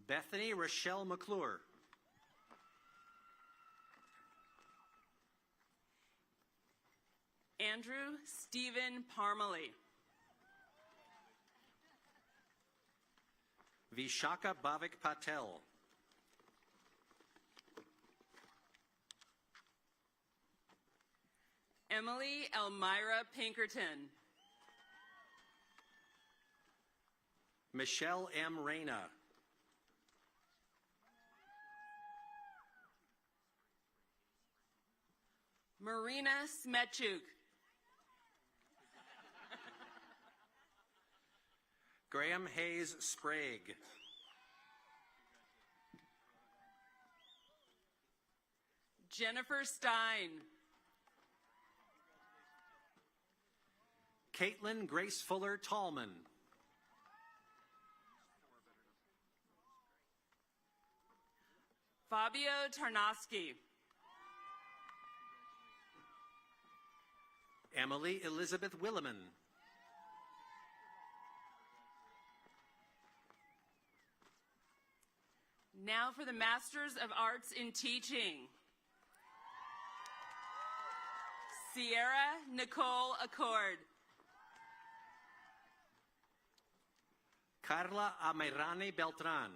Bethany Rochelle McClure. Andrew Stephen Parmalee. Vishaka Bhavik Patel. Emily Elmira Pinkerton. Michelle M. Reyna. Marina Smechuk. Graham Hayes Sprague. Jennifer Stein. Caitlin Grace Fuller Tallman. Fabio Tarnowski. Emily Elizabeth Williman. Now for the Masters of Arts in Teaching. Sierra Nicole Accord. Carla Amirane Beltran.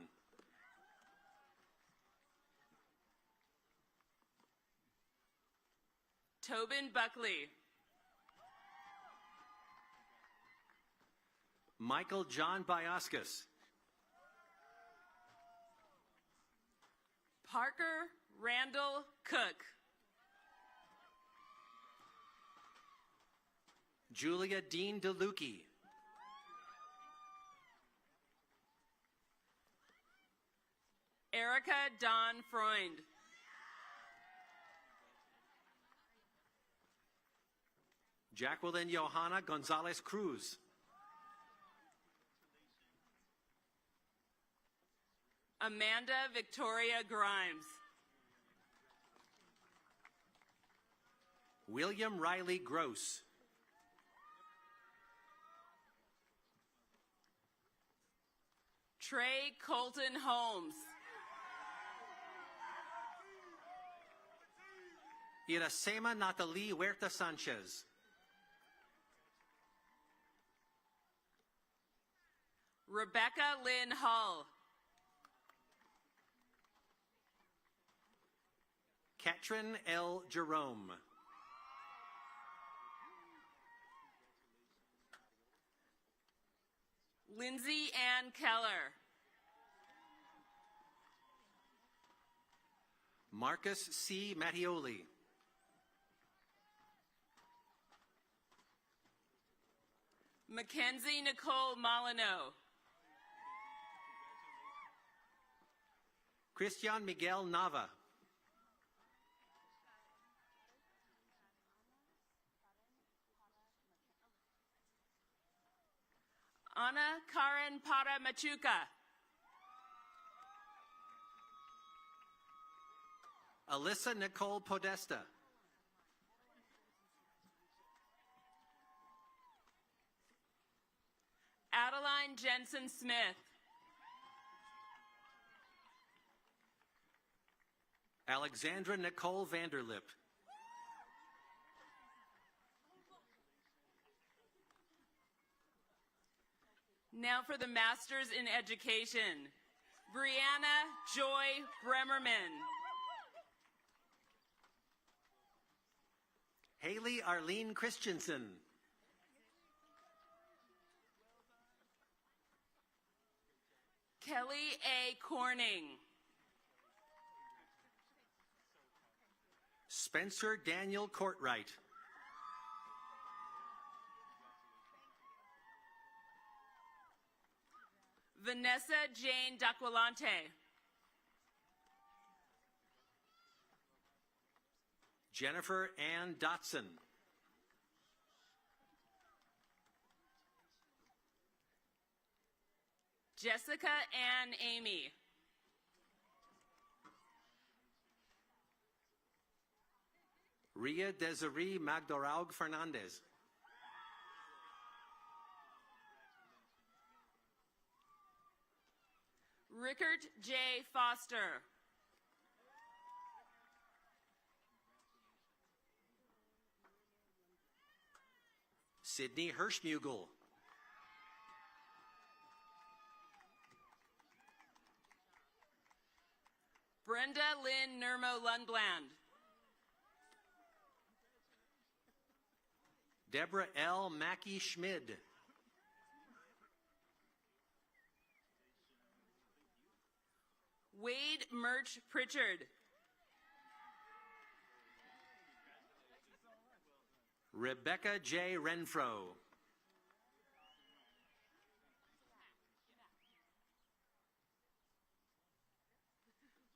Tobin Buckley. Michael John Bioscus. Parker Randall Cook. Julia Dean DeLucchi. Erica Dawn Freund. Jacqueline Johanna Gonzalez Cruz. Amanda Victoria Grimes. William Riley Gross. Trey Colton Holmes. Iracema Natalie Huerta Sanchez. Rebecca Lynn Hull. Katrin L. Jerome. Lindsay Ann Keller. Marcus C. Mattioli. Mackenzie Nicole Molyneux. Christian Miguel Nava. Ana Karen Para Machuca. Alyssa Nicole Podesta. Adeline Jensen Smith. Alexandra Nicole Vanderlip. Now for the Masters in Education. Brianna Joy Bremerman. Haley Arlene Christensen. Kelly A. Corning. Spencer Daniel Courtwright. Vanessa Jane Daquilante. Jennifer Ann Dotson. Jessica Ann Amy. Ria Desiree Magdoraug Fernandez. Rickert J. Foster. Sydney Hirschmugel. Brenda Lynn Nurmo Lundbland. Deborah L. Mackey Schmid. Wade Murch Pritchard. Rebecca J. Renfro.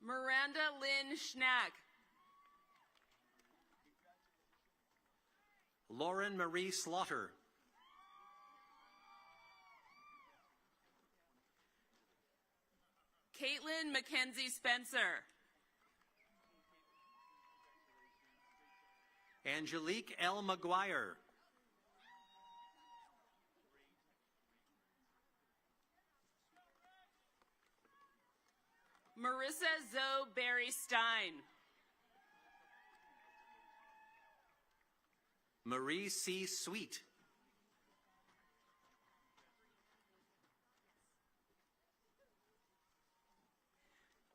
Miranda Lynn Schnack. Lauren Marie Slaughter. Caitlin Mackenzie Spencer. Angelique L. McGuire. Marissa Zoe Barry Stein. Marie C. Sweet.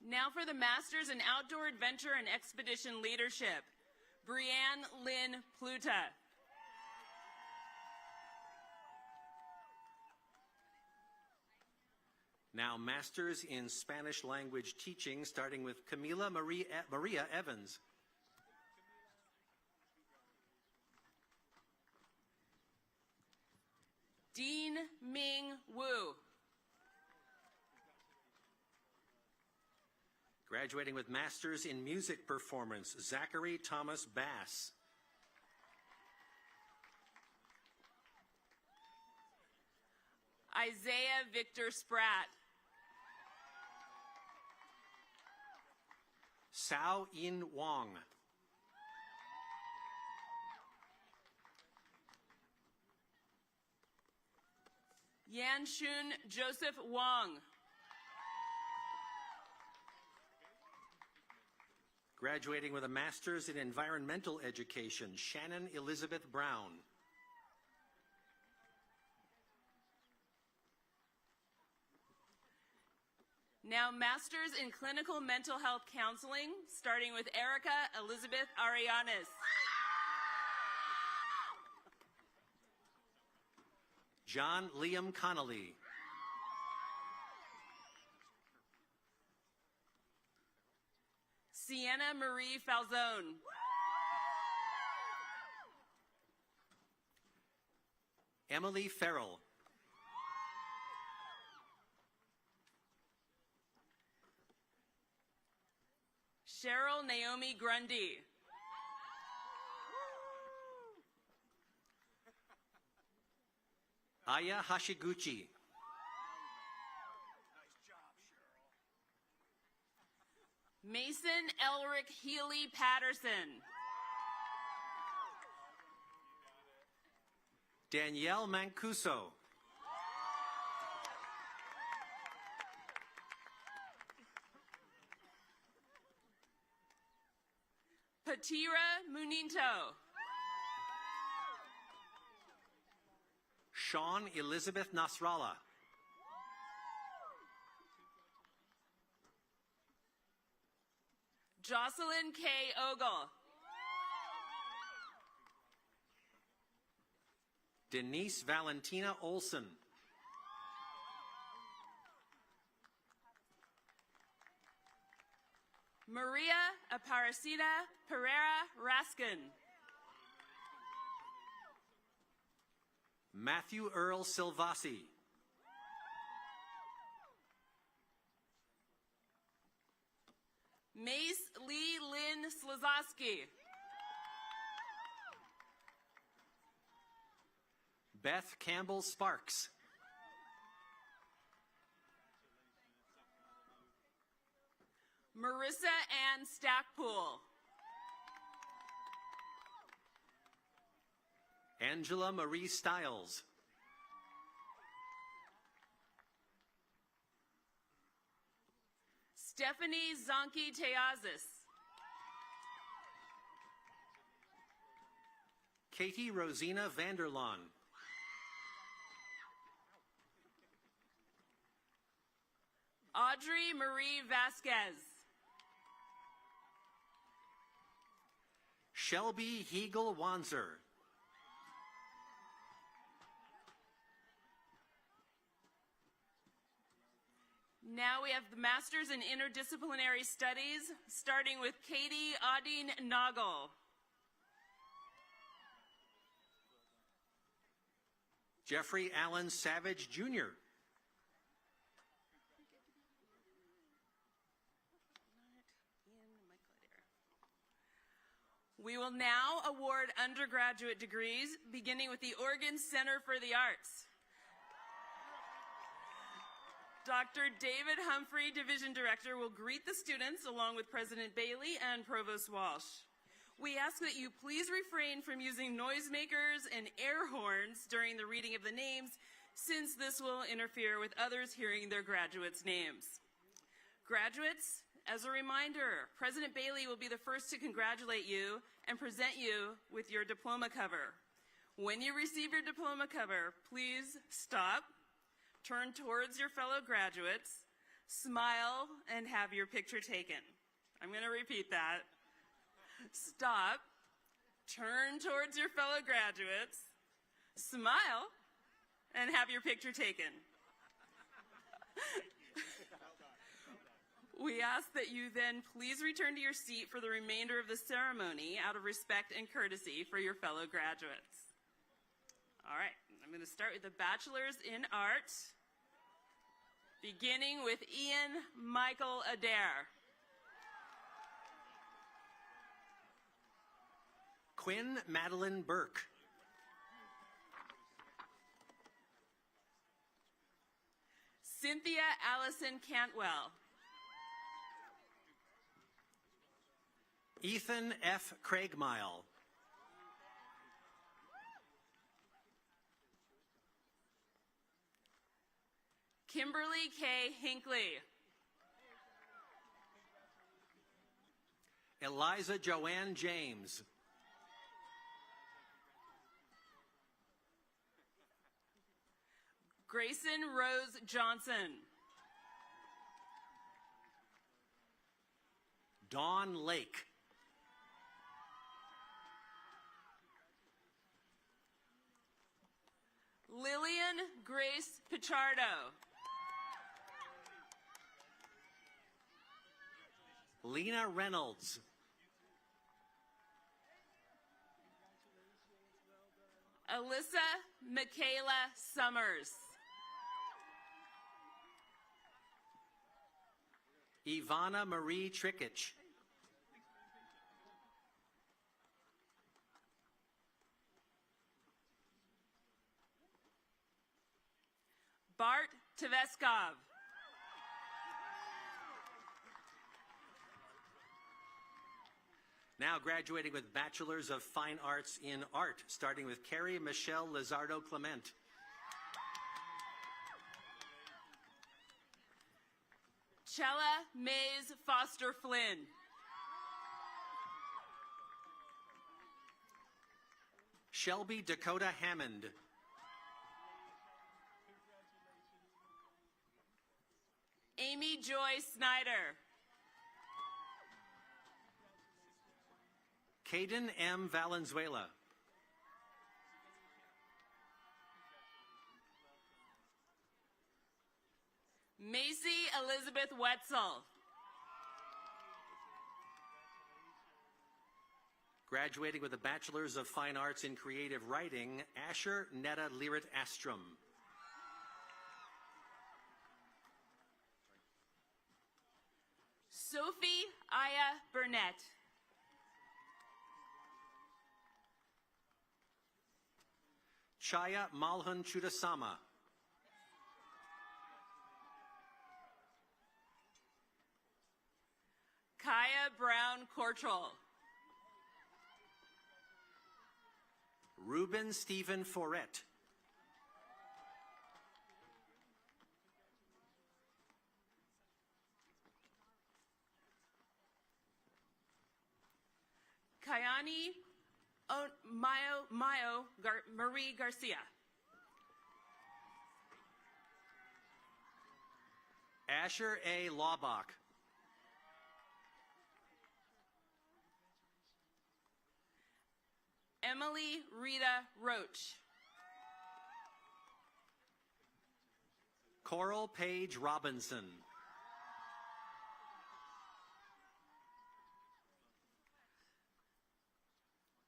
Now for the Masters in Outdoor Adventure and Expedition Leadership. Brianne Lynn Pluta. Now, Masters in Spanish Language Teaching, starting with Camila Maria Evans. Dean Ming Wu. Graduating with Masters in Music Performance, Zachary Thomas Bass. Isaiah Victor Spratt. Sao In Wong. Yanshun Joseph Wong. Graduating with a master's in environmental education, Shannon Elizabeth Brown. Now, masters in clinical mental health counseling, starting with Erica Elizabeth Arianes. John Liam Connolly. Sienna Marie Falzone. Emily Farrell. Cheryl Naomi Grundy. Aya Hashiguchi. Mason Elric Healy Patterson. Danielle Mancuso. Patira Muninto. Sean Elizabeth Nasrallah. Jocelyn K. Ogle. Denise Valentina Olson. Maria Aparecida Pereira Raskin. Matthew Earl Silvasi. Mace Lee Lynn Slazowski. Beth Campbell Sparks. Marissa Ann Stackpool. Angela Marie Stiles. Stephanie Zonki Teazis. Katie Rosina Vanderlaan. Audrey Marie Vasquez. Shelby Hegel Wanzer. Now we have the Masters in Interdisciplinary Studies, starting with Katie Adine Noggle. Jeffrey Allen Savage, Jr. We will now award undergraduate degrees, beginning with the Oregon Center for the Arts. Dr. David Humphrey, Division Director, will greet the students along with President Bailey and Provost Walsh. We ask that you please refrain from using noisemakers and air horns during the reading of the names, since this will interfere with others hearing their graduates' names. Graduates, as a reminder, President Bailey will be the first to congratulate you and present you with your diploma cover. When you receive your diploma cover, please stop, turn towards your fellow graduates, smile, and have your picture taken. I'm going to repeat that. Stop, turn towards your fellow graduates, smile, and have your picture taken. We ask that you then please return to your seat for the remainder of the ceremony out of respect and courtesy for your fellow graduates. All right, I'm going to start with the Bachelors in Art, beginning with Ian Michael Adair. Quinn Madeline Burke. Cynthia Allison Cantwell. Ethan F. Craigmile. Kimberly K. Hinckley. Eliza Joanne James. Grayson Rose Johnson. Dawn Lake. Lillian Grace Pichardo. Lena Reynolds. Alyssa Michaela Summers. Ivana Marie Trickich. Bart Tveskov. Now graduating with Bachelors of Fine Arts in Art, starting with Carrie Michelle Lizardo Clement. Chella Mays Foster Flynn. Shelby Dakota Hammond. Amy Joy Snyder. Caden M. Valenzuela. Macy Elizabeth Wetzel. Graduating with a Bachelor's of Fine Arts in Creative Writing, Asher Netta Lirit Astrom. Sophie Aya Burnett. Chaya Malhun Chudasama. Kaya Brown Cortrell. Ruben Stephen Forret. Kayani Marie Garcia. Asher A. Laubach. Emily Rita Roach. Coral Page Robinson.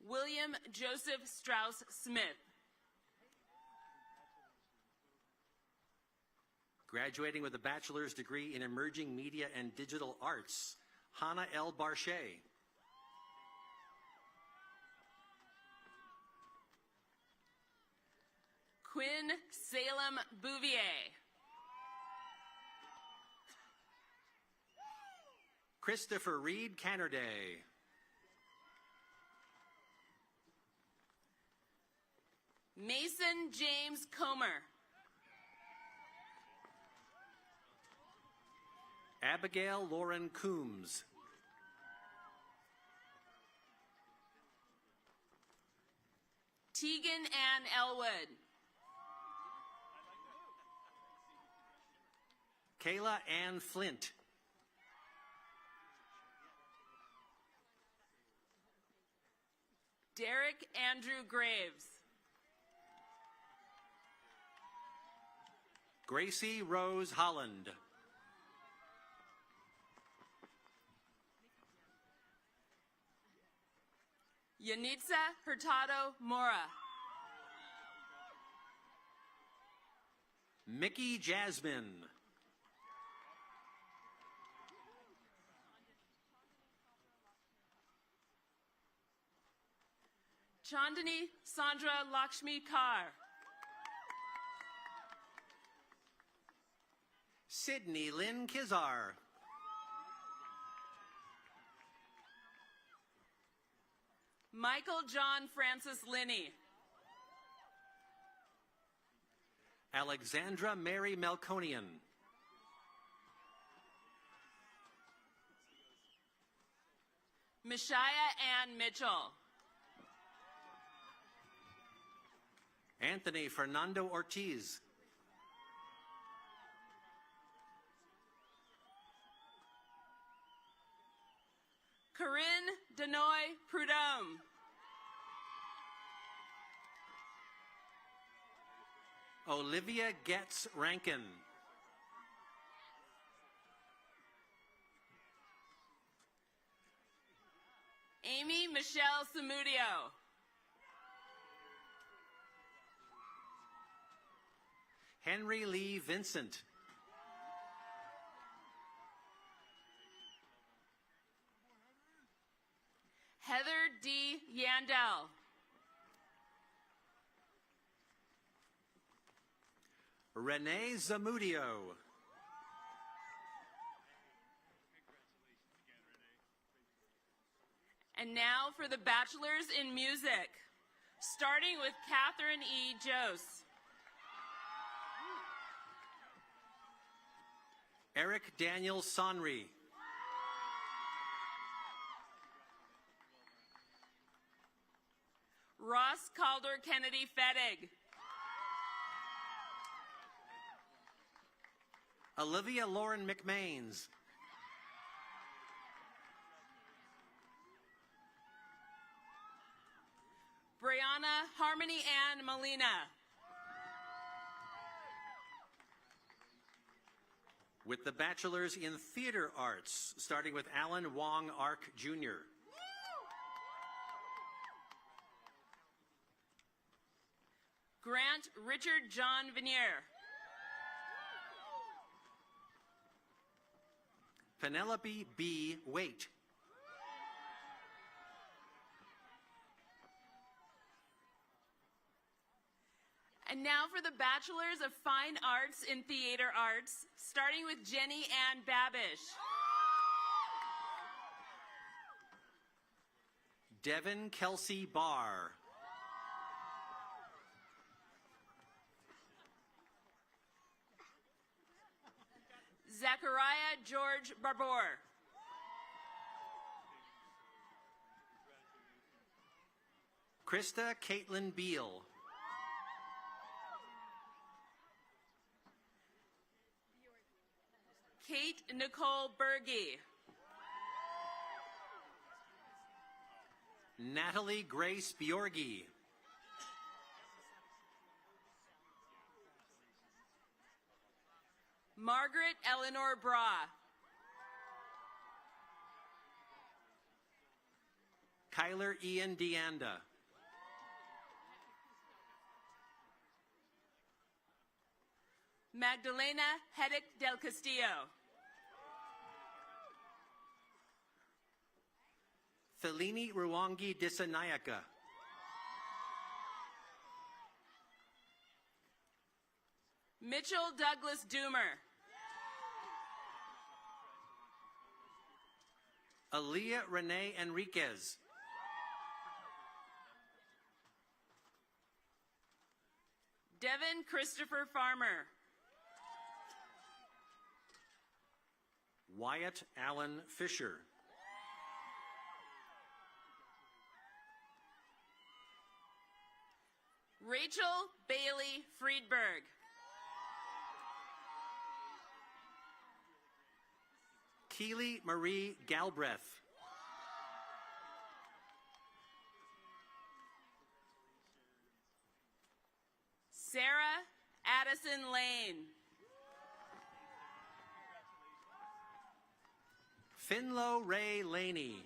William Joseph Strauss Smith. Graduating with a bachelor's degree in emerging media and digital arts, Hannah L. Barchet. Quinn Salem Bouvier. Christopher Reed Cannerday. Mason James Comer. Abigail Lauren Coombs. Tegan Ann Elwood. Kayla Ann Flint. Derek Andrew Graves. Gracie Rose Holland. Yanitza Hurtado Mora. Mickey Jasmine. Chandani Sandra Lakshmi Kar. Sydney Lynn Kizar. Michael John Francis Linney. Alexandra Mary Melkonian. Mishaya Ann Mitchell. Anthony Fernando Ortiz. Corinne Denoy Prudhomme. Olivia Getz Rankin. Amy Michelle Samudio. Henry Lee Vincent. Heather D. Yandel. Renee Zamudio. And now for the Bachelors in Music, starting with Catherine E. Jose. Eric Daniel Sonry. Ross Calder Kennedy Fettig. Olivia Lauren McMains. Brianna Harmony Ann Molina. With the Bachelors in Theater Arts, starting with Alan Wong Ark Jr. Grant Richard John Vanier. Penelope B. Waite. And now for the Bachelors of Fine Arts in Theater Arts, starting with Jenny Ann Babish. Devin Kelsey Barr. Zachariah George Barbour. Krista Caitlin Beal. Kate Nicole Berge. Natalie Grace Bjorgi. Margaret Eleanor Bra. Kyler Ian Deanda. Magdalena Hedek del Castillo. Thelini Ruwangi Disanayaka. Mitchell Douglas Doomer. Aaliyah Renee Enriquez. Devin Christopher Farmer. Wyatt Allen Fisher. Rachel Bailey Friedberg. Keely Marie Galbraith. Sarah Addison Lane. Finlow Ray Laney.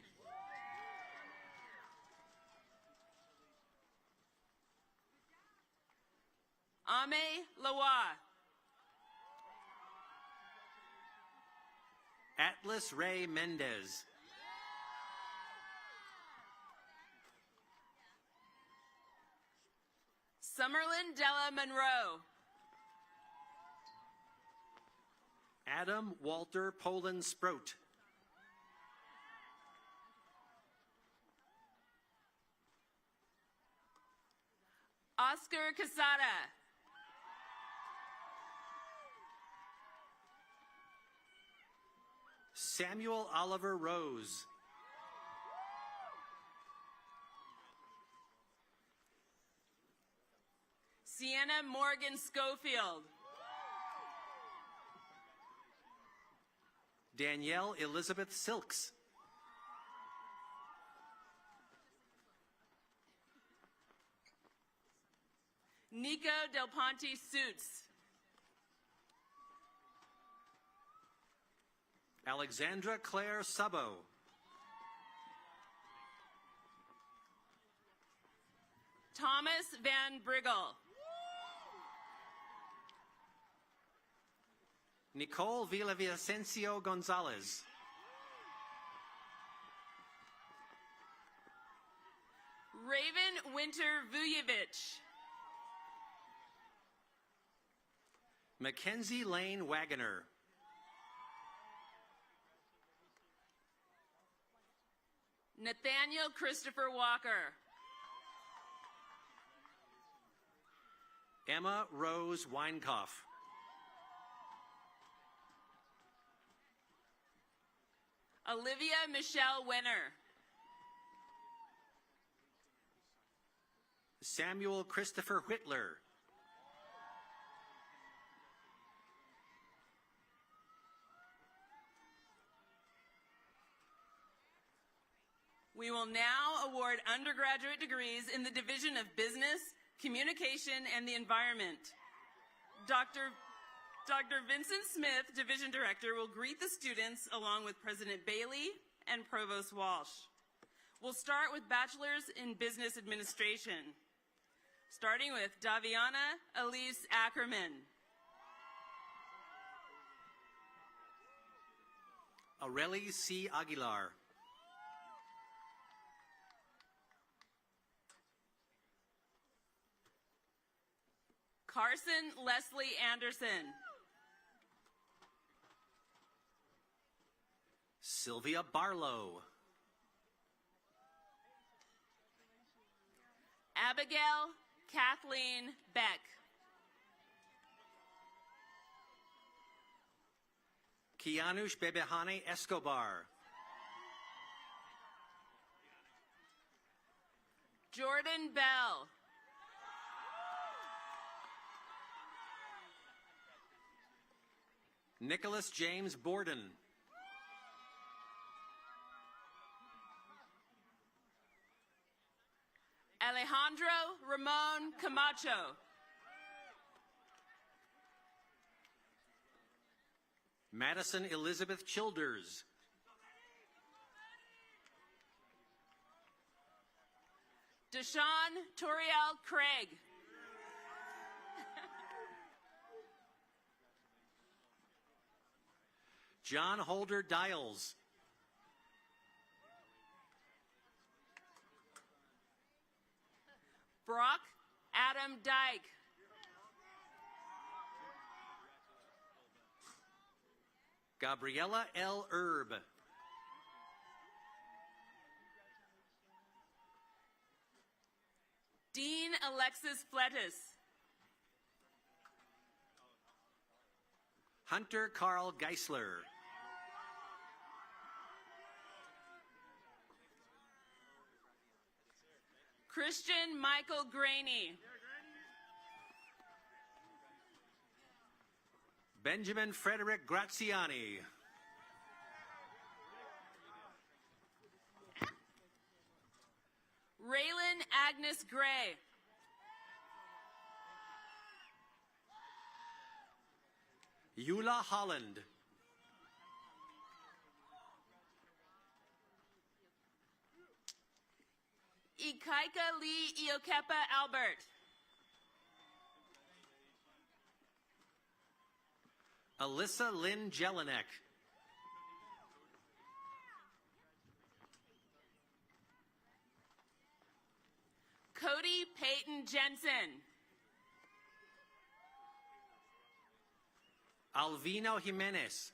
Ame Lawa. Atlas Ray Mendez. Summerlin Della Monroe. Adam Walter Poland Sprout. Oscar Casada. Samuel Oliver Rose. Sienna Morgan Schofield. Danielle Elizabeth Silks. Nico Del Ponte Suits. Alexandra Claire Subbo. Thomas Van Briggle. Nicole Villavicencio Gonzalez. Raven Winter Vujevich. Mackenzie Lane Wagoner. Nathaniel Christopher Walker. Emma Rose Weinkoff. Olivia Michelle Wenner. Samuel Christopher Whitler. We will now award undergraduate degrees in the Division of Business, Communication, and the Environment. Dr. Vincent Smith, Division Director, will greet the students along with President Bailey and Provost Walsh. We'll start with Bachelor's in Business Administration, starting with Daviana Elise Ackerman. Aurelie C. Aguilar. Carson Leslie Anderson. Sylvia Barlow. Abigail Kathleen Beck. Kianush Bebehane Escobar. Jordan Bell. Nicholas James Borden. Alejandro Ramon Camacho. Madison Elizabeth Childers. Deshaun Toriel Craig. John Holder Dials. Brock Adam Dyke. Gabriella L. Erb. Dean Alexis Flettis. Hunter Carl Geisler. Christian Michael Graney. Benjamin Frederick Graziani. Raylan Agnes Gray. Eula Holland. Ikaika Lee Iokepa Albert. Alyssa Lynn Jelinek. Cody Peyton Jensen. Alvino Jimenez.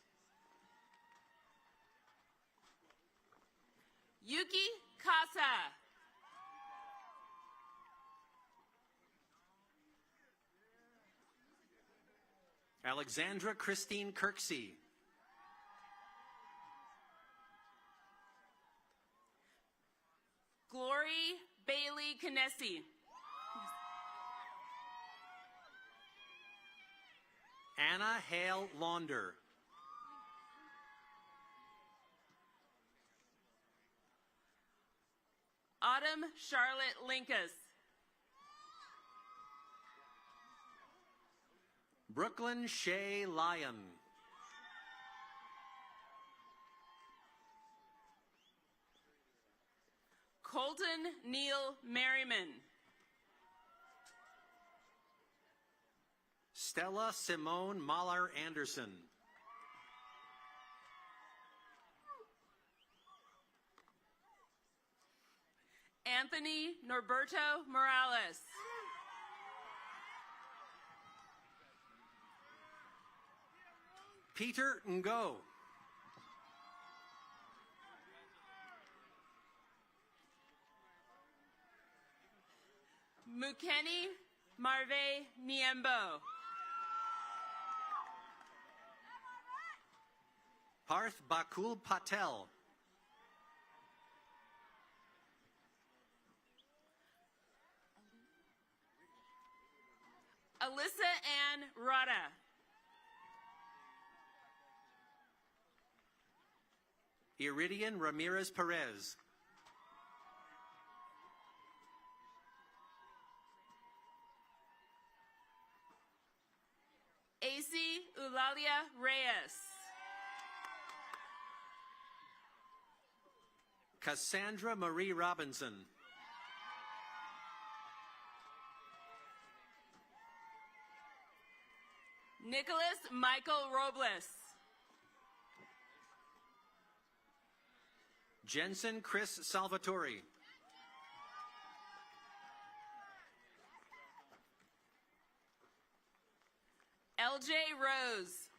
Yuki Casa. Alexandra Christine Kirksey. Kinesi. Anna Hale Launder. Autumn Charlotte Linkus. Brooklyn Shea Lyon. Colton Neal Merriman. Stella Simone Mahler Anderson. Anthony Norberto Morales. Peter Ngo. Mukeni Marve Niembo. Parth Bakul Patel. Alyssa Ann Rada. Iridian Ramirez Perez. AC Eulalia Reyes. Cassandra Marie Robinson. Nicholas Michael Robles. Jensen Chris Salvatore. LJ Rose.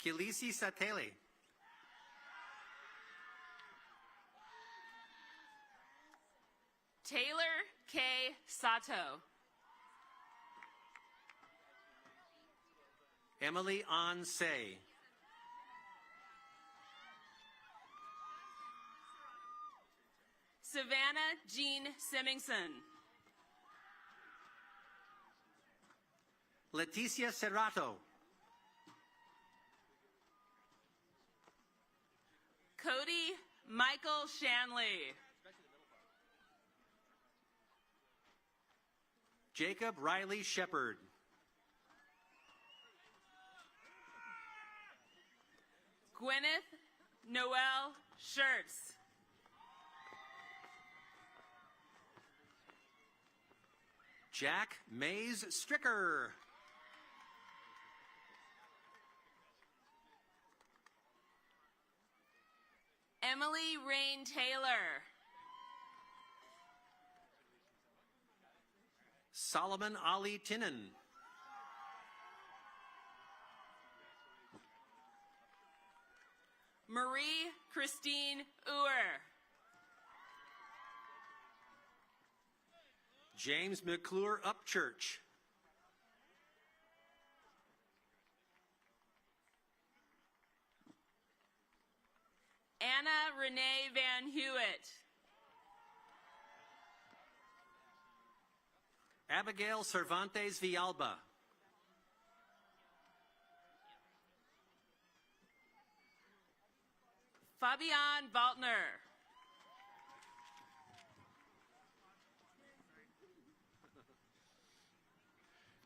Kilisi Satele. Taylor K. Sato. Emily An Say. Savannah Jean Semmingson. Leticia Serrato. Cody Michael Shanley. Jacob Riley Shepard. Gwyneth Noel Schertz. Jack Mays Stricker. Emily Rain Taylor. Solomon Ali Tinnen. Marie Christine Uhr. James McClure Upchurch. Anna Renee Van Hewitt. Abigail Cervantes Villalba. Fabian Waltner.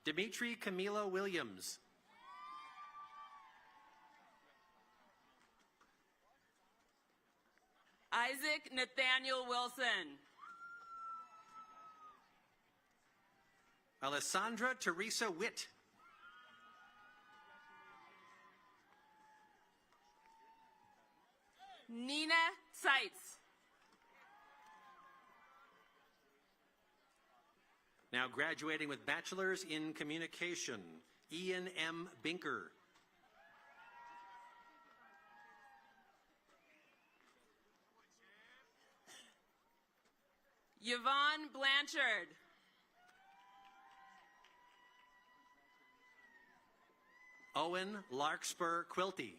Dimitri Camilo Williams. Isaac Nathaniel Wilson. Alessandra Teresa Witt. Nina Seitz. Now graduating with bachelor's in communication, Ian M. Binker. Yvonne Blanchard. Owen Larkspur Quilty.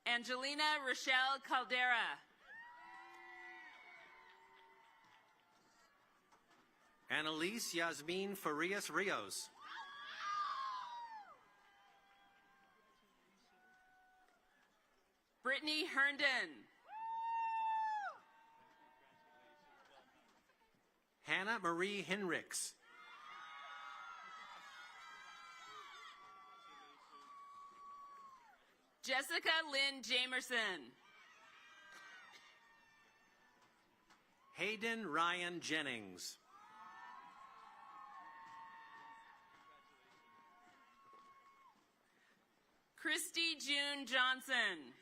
Angelina Rochelle Caldera. Annalise Yasmin Farias Rios. Brittany Herndon. Hannah Marie Hinrichs. Jessica Lynn Jamerson. Hayden Ryan Jennings. Christy June Johnson.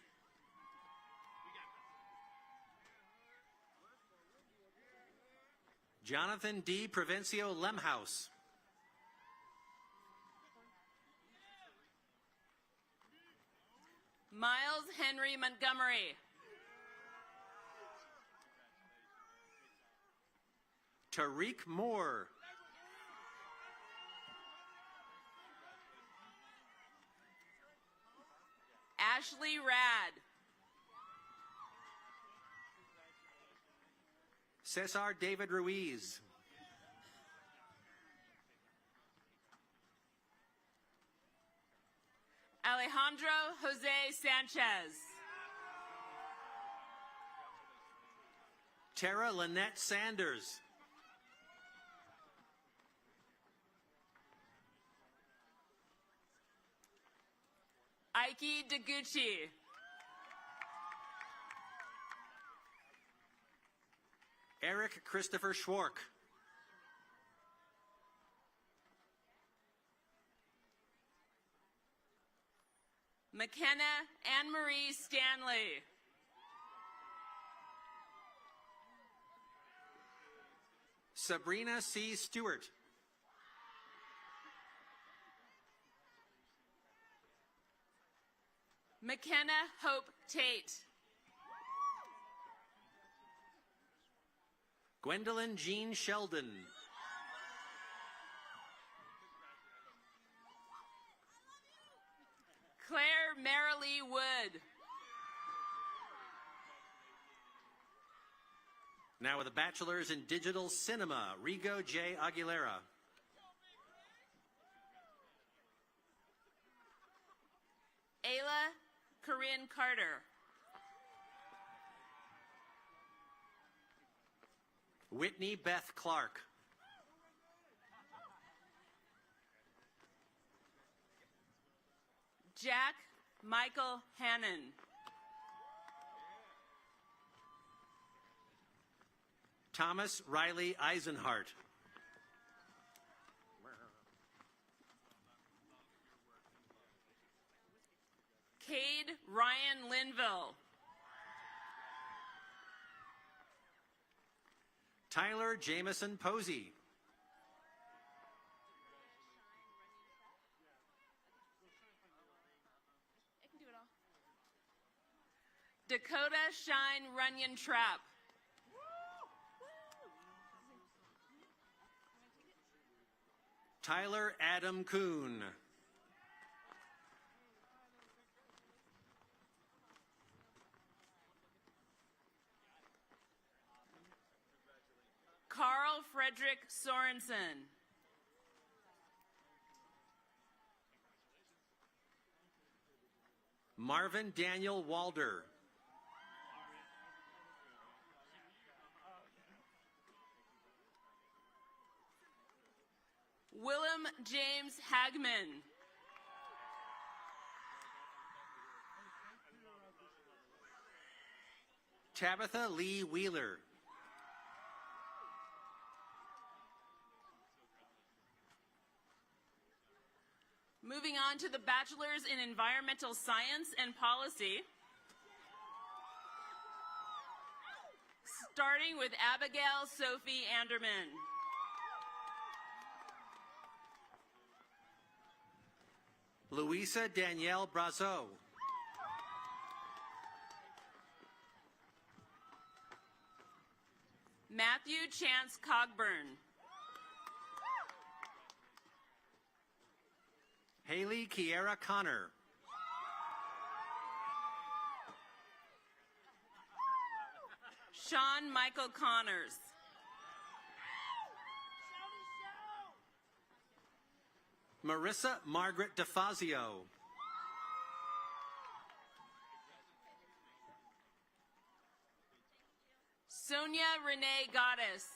Jonathan D. Provencio Lemhouse. Miles Henry Montgomery. Tariq Moore. Ashley Rad. Cesar David Ruiz. Alejandro Jose Sanchez. Tara Lynette Sanders. Ike Deguchi. Eric Christopher Schwark. McKenna Anne-Marie Stanley. Sabrina C. Stewart. McKenna Hope Tate. Gwendolyn Jean Sheldon. Claire Marilee Wood. Now with a bachelor's in digital cinema, Rigo J. Aguilera. Ayla Corinne Carter. Whitney Beth Clark. Jack Michael Hannon. Thomas Riley Eisenhart. Cade Ryan Linville. Tyler Jameson Posey. I can do it all. Dakota Shine Runyon Trap. Tyler Adam Kuhn. Carl Frederick Sorensen. Marvin Daniel Walder. Willem James Hagman. Tabitha Lee Wheeler. Moving on to the Bachelor's in Environmental Science and Policy. Starting with Abigail Sophie Anderman. Louisa Danielle Brazeau. Matthew Chance Cogburn. Haley Kiera Connor. Sean Michael Connors. Marissa Margaret DeFazio. Sonia Renee Goddess.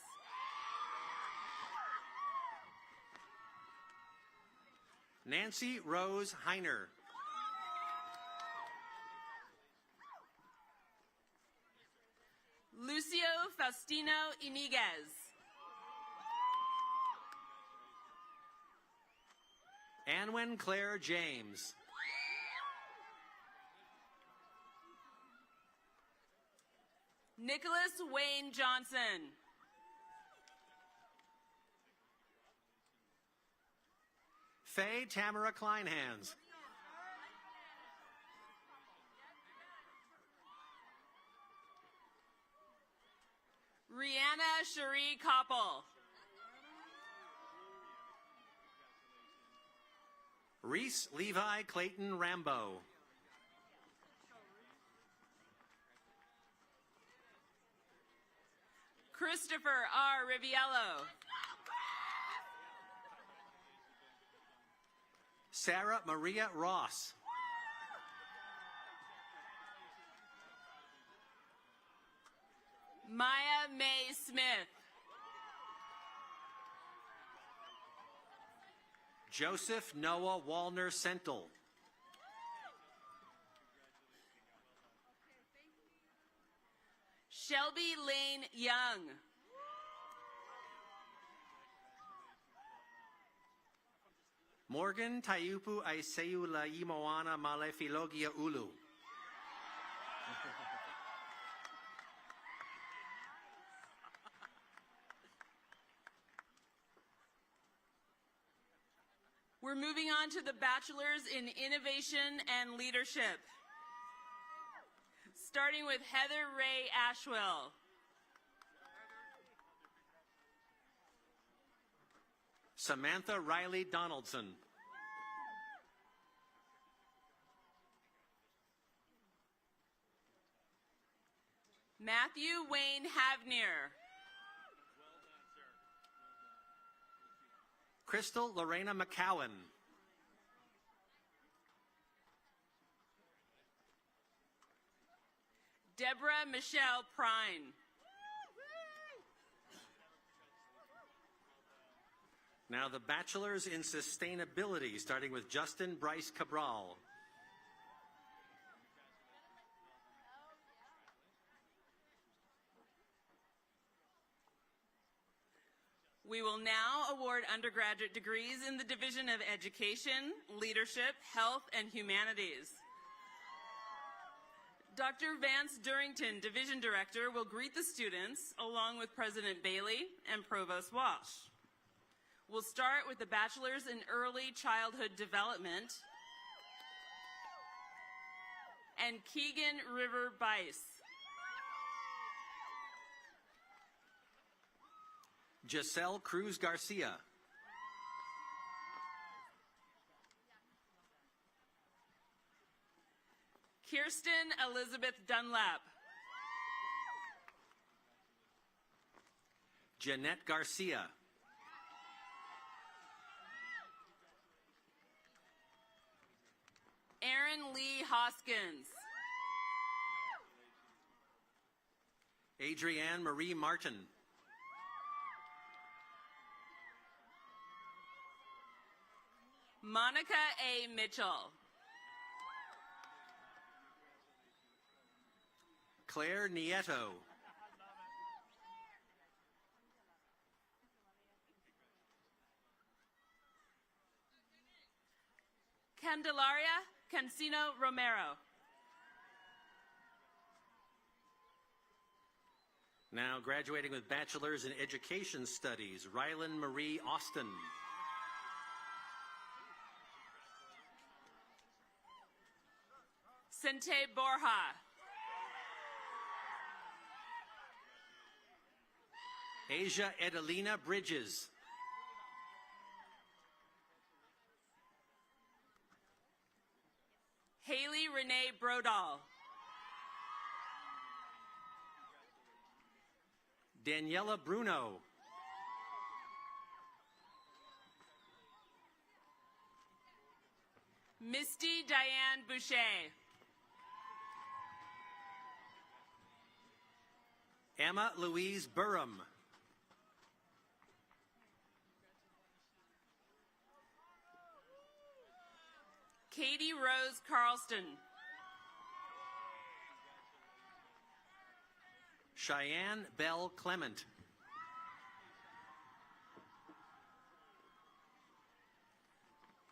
Nancy Rose Heiner. Lucio Faustino Iniguez. Anwen Claire James. Nicholas Wayne Johnson. Faye Tamara Kleinhans. Rihanna Cherie Koppel. Reese Levi Clayton Rambo. Christopher R. Riviello. Sarah Maria Ross. Maya May Smith. Joseph Noah Wallner Sentel. Shelby Lane Young. Morgan Tayupu Aiseula Imoana Malefilogia Ulu. We're moving on to the Bachelors in Innovation and Leadership. Starting with Heather Ray Ashwell. Samantha Riley Donaldson. Matthew Wayne Havnier. Crystal Lorena McCowan. Deborah Michelle Prine. Now the Bachelors in Sustainability, starting with Justin Bryce Cabral. We will now award undergraduate degrees in the Division of Education, Leadership, Health, and Humanities. Dr. Vance Durrington, Division Director, will greet the students along with President Bailey and Provost Walsh. We'll start with the Bachelors in Early Childhood Development and Keegan River Bice. Giselle Cruz Garcia. Kirsten Elizabeth Dunlap. Jeanette Garcia. Aaron Lee Hoskins. Adrienne Marie Martin. Monica A. Mitchell. Claire Nieto. Candelaria Cancino Romero. Now graduating with Bachelors in Education Studies, Rylan Marie Austin. Sente Borja. Asia Edelina Bridges. Haley Renee Brodall. Daniela Bruno. Misty Diane Boucher. Emma Louise Burham. Katie Rose Carlston. Cheyenne Bell Clement.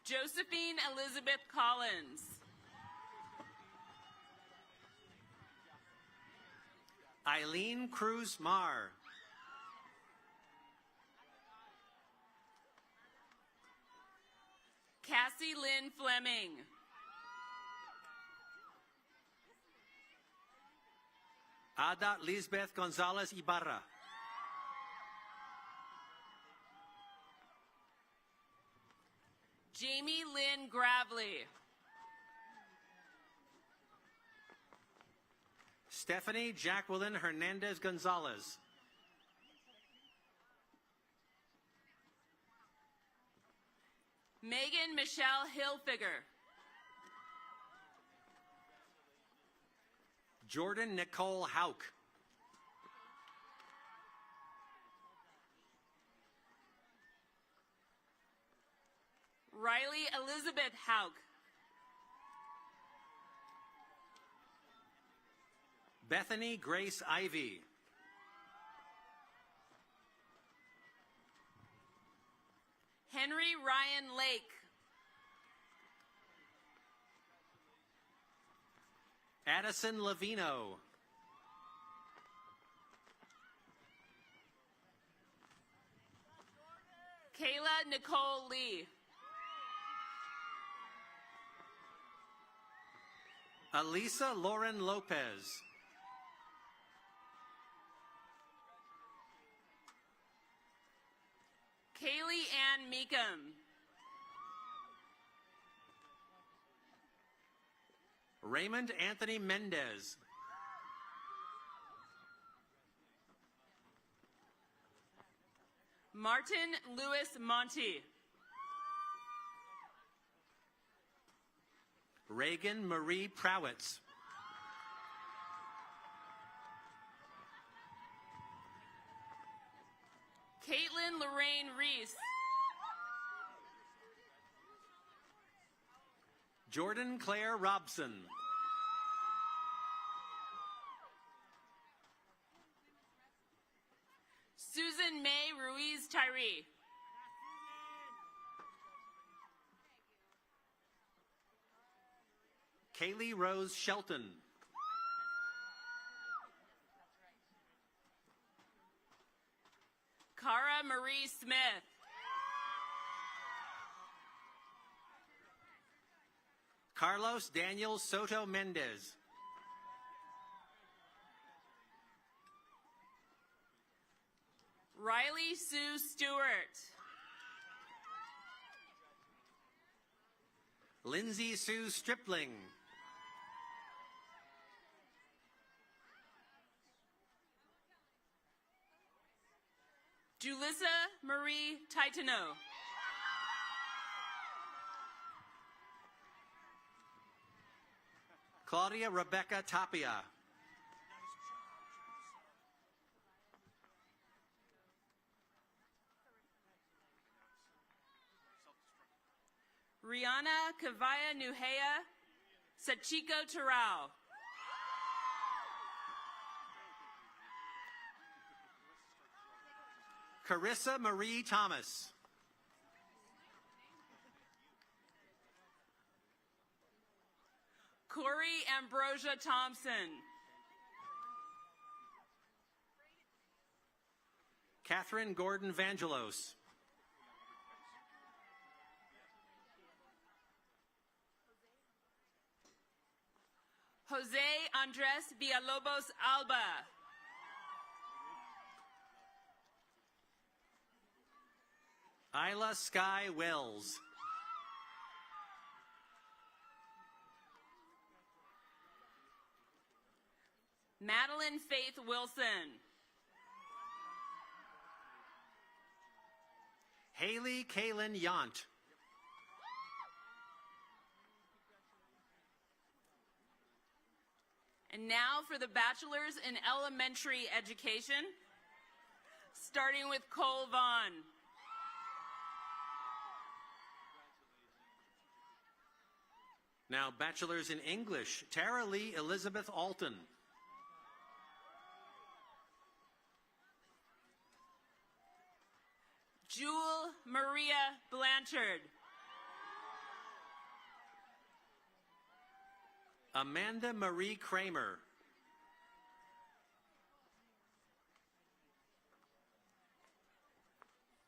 Josephine Elizabeth Collins. Eileen Cruz Marr. Cassie Lynn Fleming. Ada Lisbeth Gonzalez Ibarra. Jamie Lynn Gravely. Stephanie Jacqueline Hernandez Gonzalez. Megan Michelle Hilfiger. Jordan Nicole Hauk. Riley Elizabeth Hauk. Bethany Grace Ivy. Henry Ryan Lake. Addison Lavino. Kayla Nicole Lee. Elisa Lauren Lopez. Kaylee Ann Meekum. Raymond Anthony Mendez. Martin Lewis Monty. Reagan Marie Prowitz. Caitlin Lorraine Reese. Jordan Claire Robson. Susan May Ruiz Tyree. Kaylee Rose Shelton. Cara Marie Smith. Carlos Daniel Soto Mendez. Riley Sue Stewart. Lindsay Sue Stripling. Julissa Marie Titano. Claudia Rebecca Tapia. Rihanna Kavaya Nuhea Sachiko Tarao. Carissa Marie Thomas. Corey Ambrosia Thompson. Catherine Gordon Vangelos. Jose Andres Villalobos Alba. Isla Sky Wells. Madeline Faith Wilson. Haley Kaylin Yont. And now for the bachelor's in elementary education, starting with Cole Vaughn. Now, bachelor's in English, Tara Lee Elizabeth Alton. Jewel Maria Blanchard. Amanda Marie Kramer.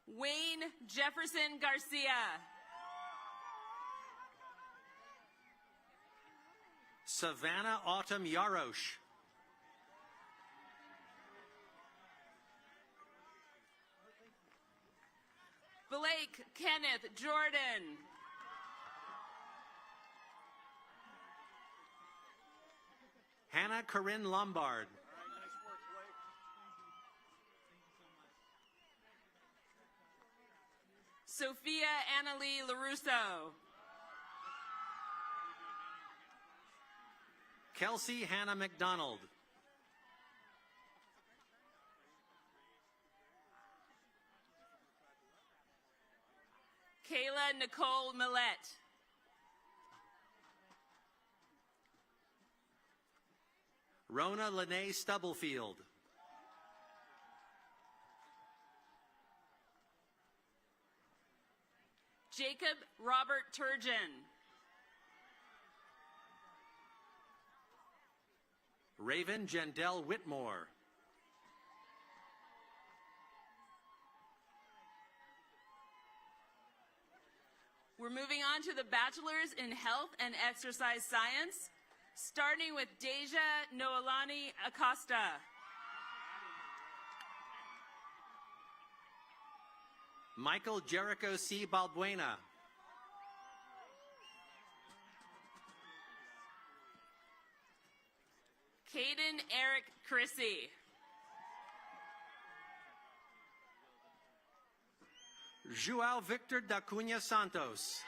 Wayne Jefferson Garcia. Savannah Autumn Yarosh. Blake Kenneth Jordan. Hannah Corinne Lombard. Sophia Annalie LaRusso. Kelsey Hannah McDonald. Kayla Nicole Millette. Rona Lene Stubblefield. Jacob Robert Turgeon. Raven Jendell Whitmore. We're moving on to the bachelor's in health and exercise science, starting with Deja Noelani Acosta. Michael Jericho C. Balbuena. Caden Eric Chrissy. Joao Victor da Cunha Santos.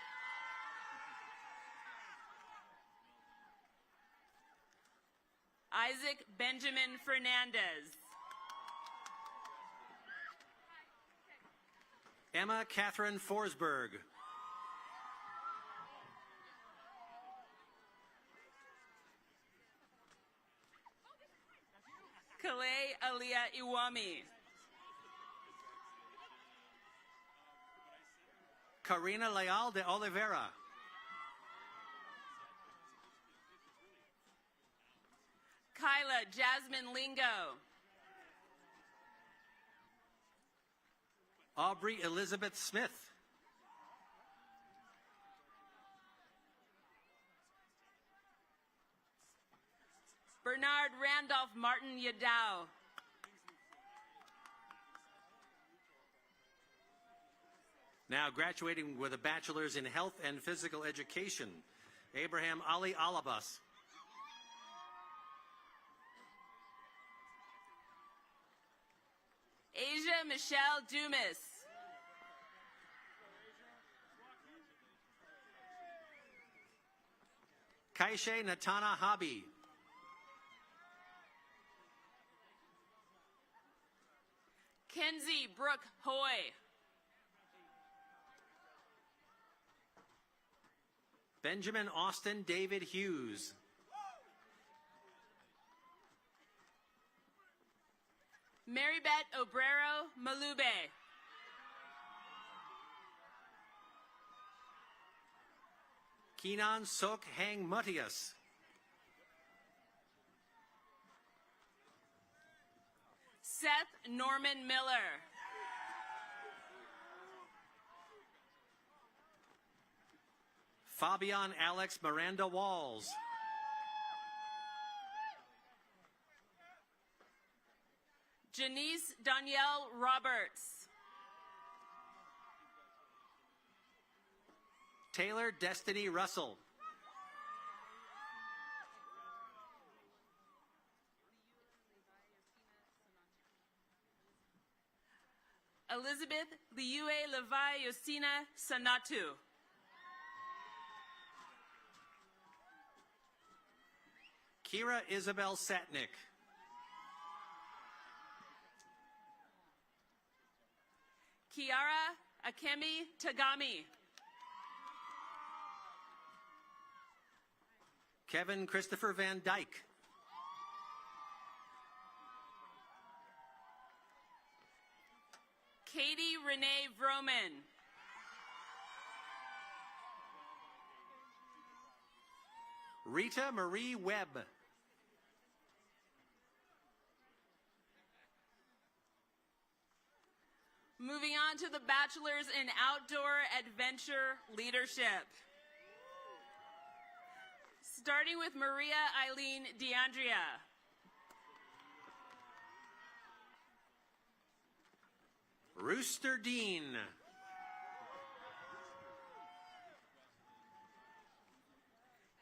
Isaac Benjamin Fernandez. Emma Catherine Forsberg. Kalei Alia Iwami. Karina Leal de Oliveira. Kyla Jasmine Lingo. Aubrey Elizabeth Smith. Bernard Randolph Martin Yadao. Now graduating with a bachelor's in health and physical education, Abraham Ali Alabas. Asia Michelle Dumas. Kaishe Natana Hobby. Kenzie Brooke Hoy. Benjamin Austin David Hughes. Marybeth Obrero Malube. Keenan Sok Hang Mutias. Seth Norman Miller. Fabian Alex Miranda Walls. Janice Danielle Roberts. Taylor Destiny Russell. Elizabeth Liue Levi Yosina Sanatu. Kira Isabel Satnick. Kiara Akemi Tagami. Kevin Christopher Van Dyke. Katie Renee Vroman. Rita Marie Webb. Moving on to the Bachelor's in Outdoor Adventure Leadership. Starting with Maria Eileen DeAndrea. Rooster Dean.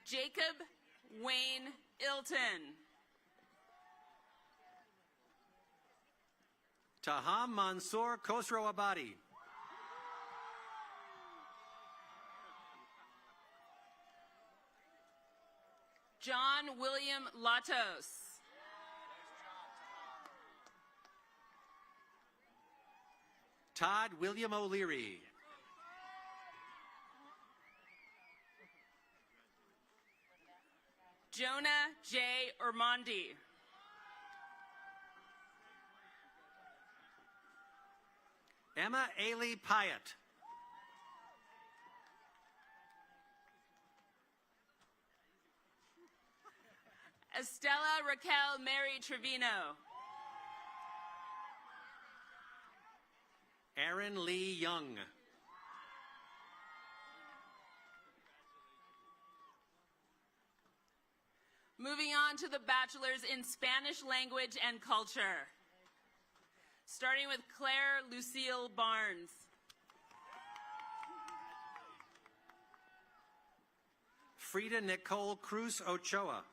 Jacob Wayne Ilton. Taham Mansour Khosrow Abadi. John William Latos. Todd William O'Leary. Jonah J. Ormondi. Emma Ailey Pyatt. Estella Raquel Mary Trevino. Aaron Lee Young. Moving on to the Bachelor's in Spanish Language and Culture. Starting with Claire Lucille Barnes. Frida Nicole Cruz Ochoa.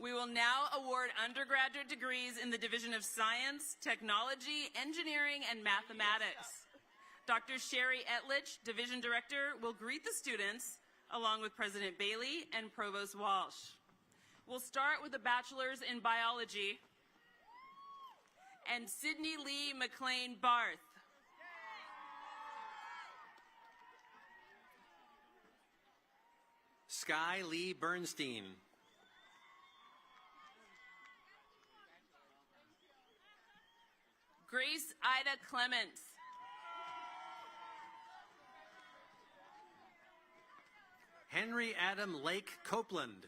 We will now award undergraduate degrees in the Division of Science, Technology, Engineering, and Mathematics. Dr. Sherry Etlich, Division Director, will greet the students along with President Bailey and Provost Walsh. We'll start with the Bachelor's in Biology and Sydney Lee McLean Barth. Sky Lee Bernstein. Grace Ida Clements. Henry Adam Lake Copeland.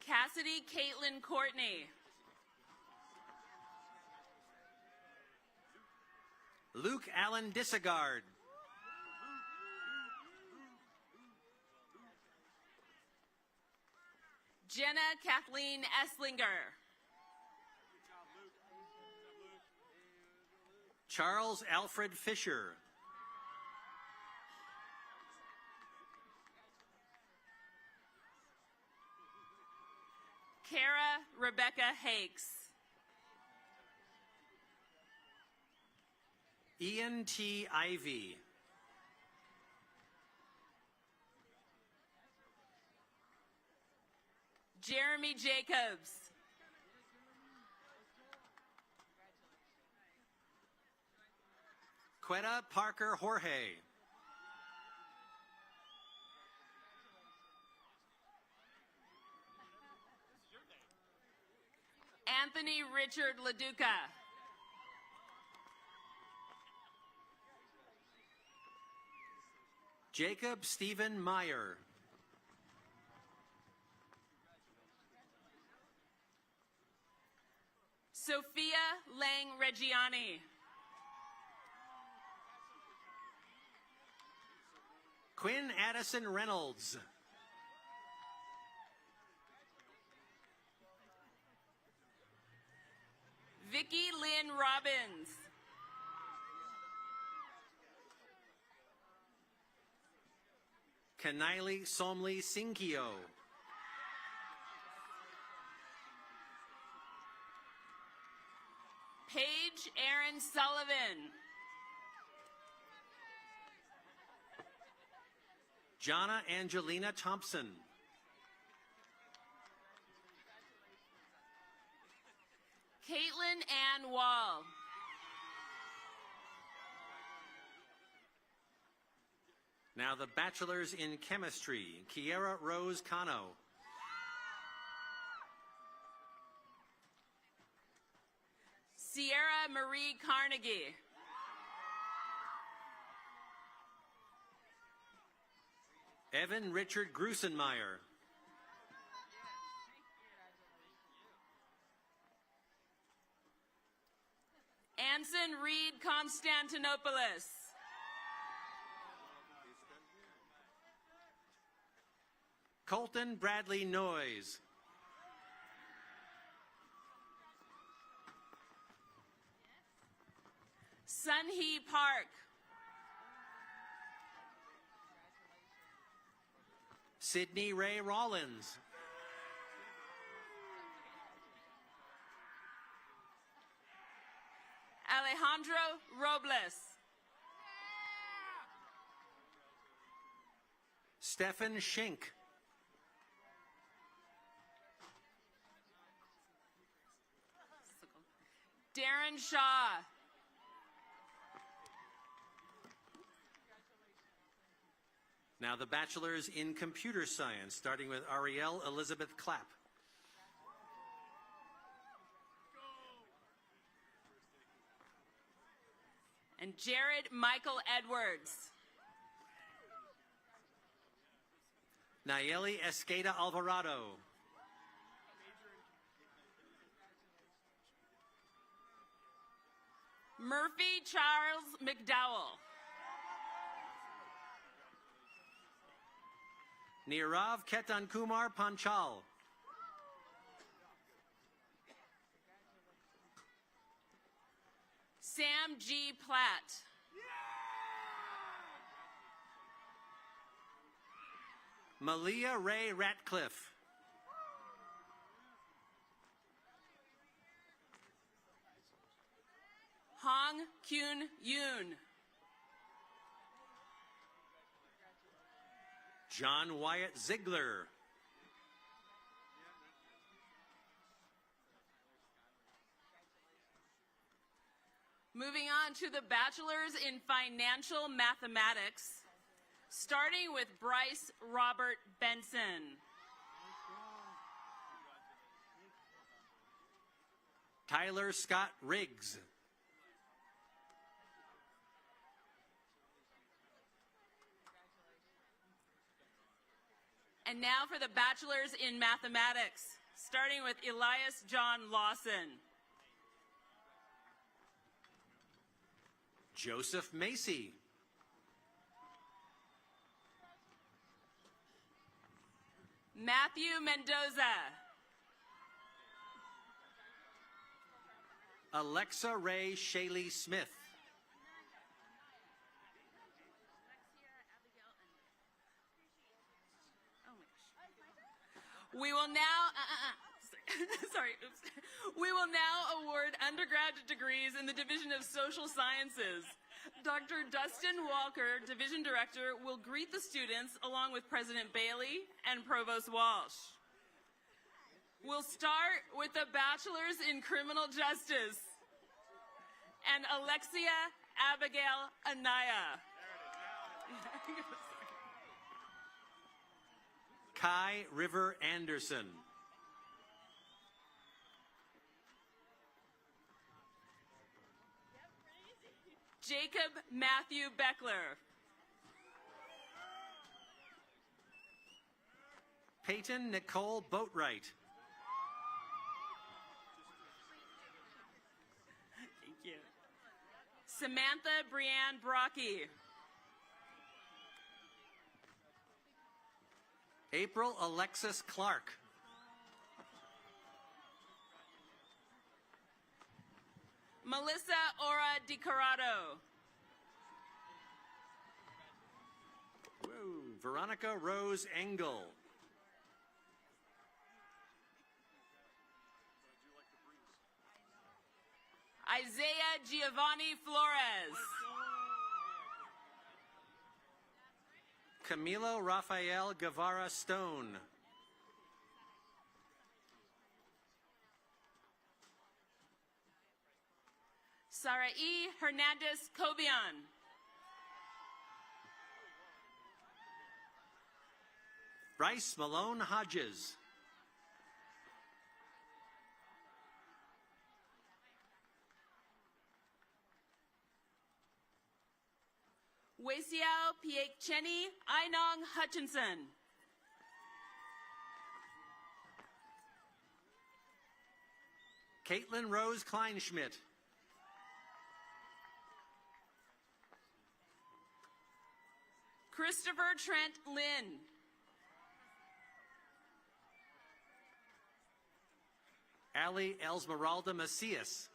Cassidy Caitlin Courtney. Luke Allen Disregard. Jenna Kathleen Esslinger. Charles Alfred Fisher. Kara Rebecca Hakes. Ian T. Ivy. Jeremy Jacobs. Quetta Parker Jorge. Anthony Richard LaDuca. Jacob Stephen Meyer. Sophia Lang Reggiani. Quinn Addison Reynolds. Vicki Lynn Robbins. Kanaili Somli Sinkio. Paige Aaron Sullivan. Jana Angelina Thompson. Caitlin Ann Wall. Now the bachelor's in chemistry, Kiera Rose Cano. Sierra Marie Carnegie. Evan Richard Grusenmeyer. Anson Reed Constantinopoulos. Colton Bradley Noyes. Sunhee Park. Sydney Ray Rollins. Alejandro Robles. Stefan Schenk. Darren Shaw. Now the bachelor's in computer science, starting with Ariel Elizabeth Clapp. And Jared Michael Edwards. Nayeli Esqueda Alvarado. Murphy Charles McDowell. Nirav Ketan Kumar Panchal. Sam G. Platt. Malia Ray Ratcliffe. Hong Kyun Yoon. John Wyatt Ziegler. Moving on to the bachelor's in financial mathematics, starting with Bryce Robert Benson. Tyler Scott Riggs. And now for the bachelor's in mathematics, starting with Elias John Lawson. Joseph Macy. Matthew Mendoza. Alexa Ray Shaley Smith. We will now, sorry, oops. We will now award undergraduate degrees in the Division of Social Sciences. Dr. Dustin Walker, Division Director, will greet the students along with President Bailey and Provost Walsh. We'll start with the Bachelor's in Criminal Justice and Alexia Abigail Anaya. Kai River Anderson. Jacob Matthew Beckler. Peyton Nicole Boatwright. Thank you. Samantha Brianne Brocky. April Alexis Clark. Melissa Ora DiCarado. Whoa. Veronica Rose Engel. Isaiah Giovanni Flores. Camilo Rafael Guevara Stone. Sarai Hernandez Cobian. Bryce Malone Hodges. Weisiao Piekcheni Ainong Hutchinson. Caitlin Rose Kleinschmidt. Christopher Trent Lynn. Ali Elsmeralda Macias.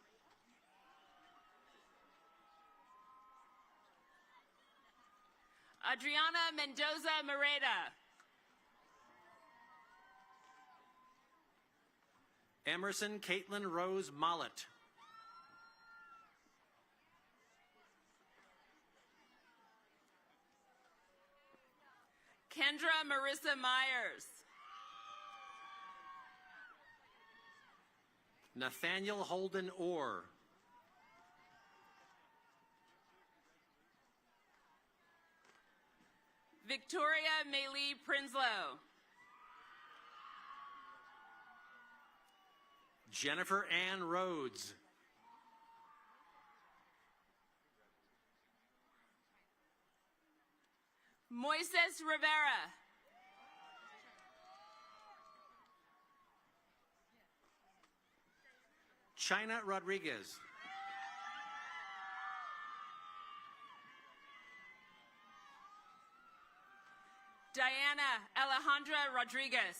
Adriana Mendoza Moreda. Emerson Caitlin Rose Mollett. Kendra Marissa Myers. Nathaniel Holden Orr. Victoria Maylee Prinslow. Jennifer Ann Rhodes. Moises Rivera. China Rodriguez. Diana Alejandra Rodriguez.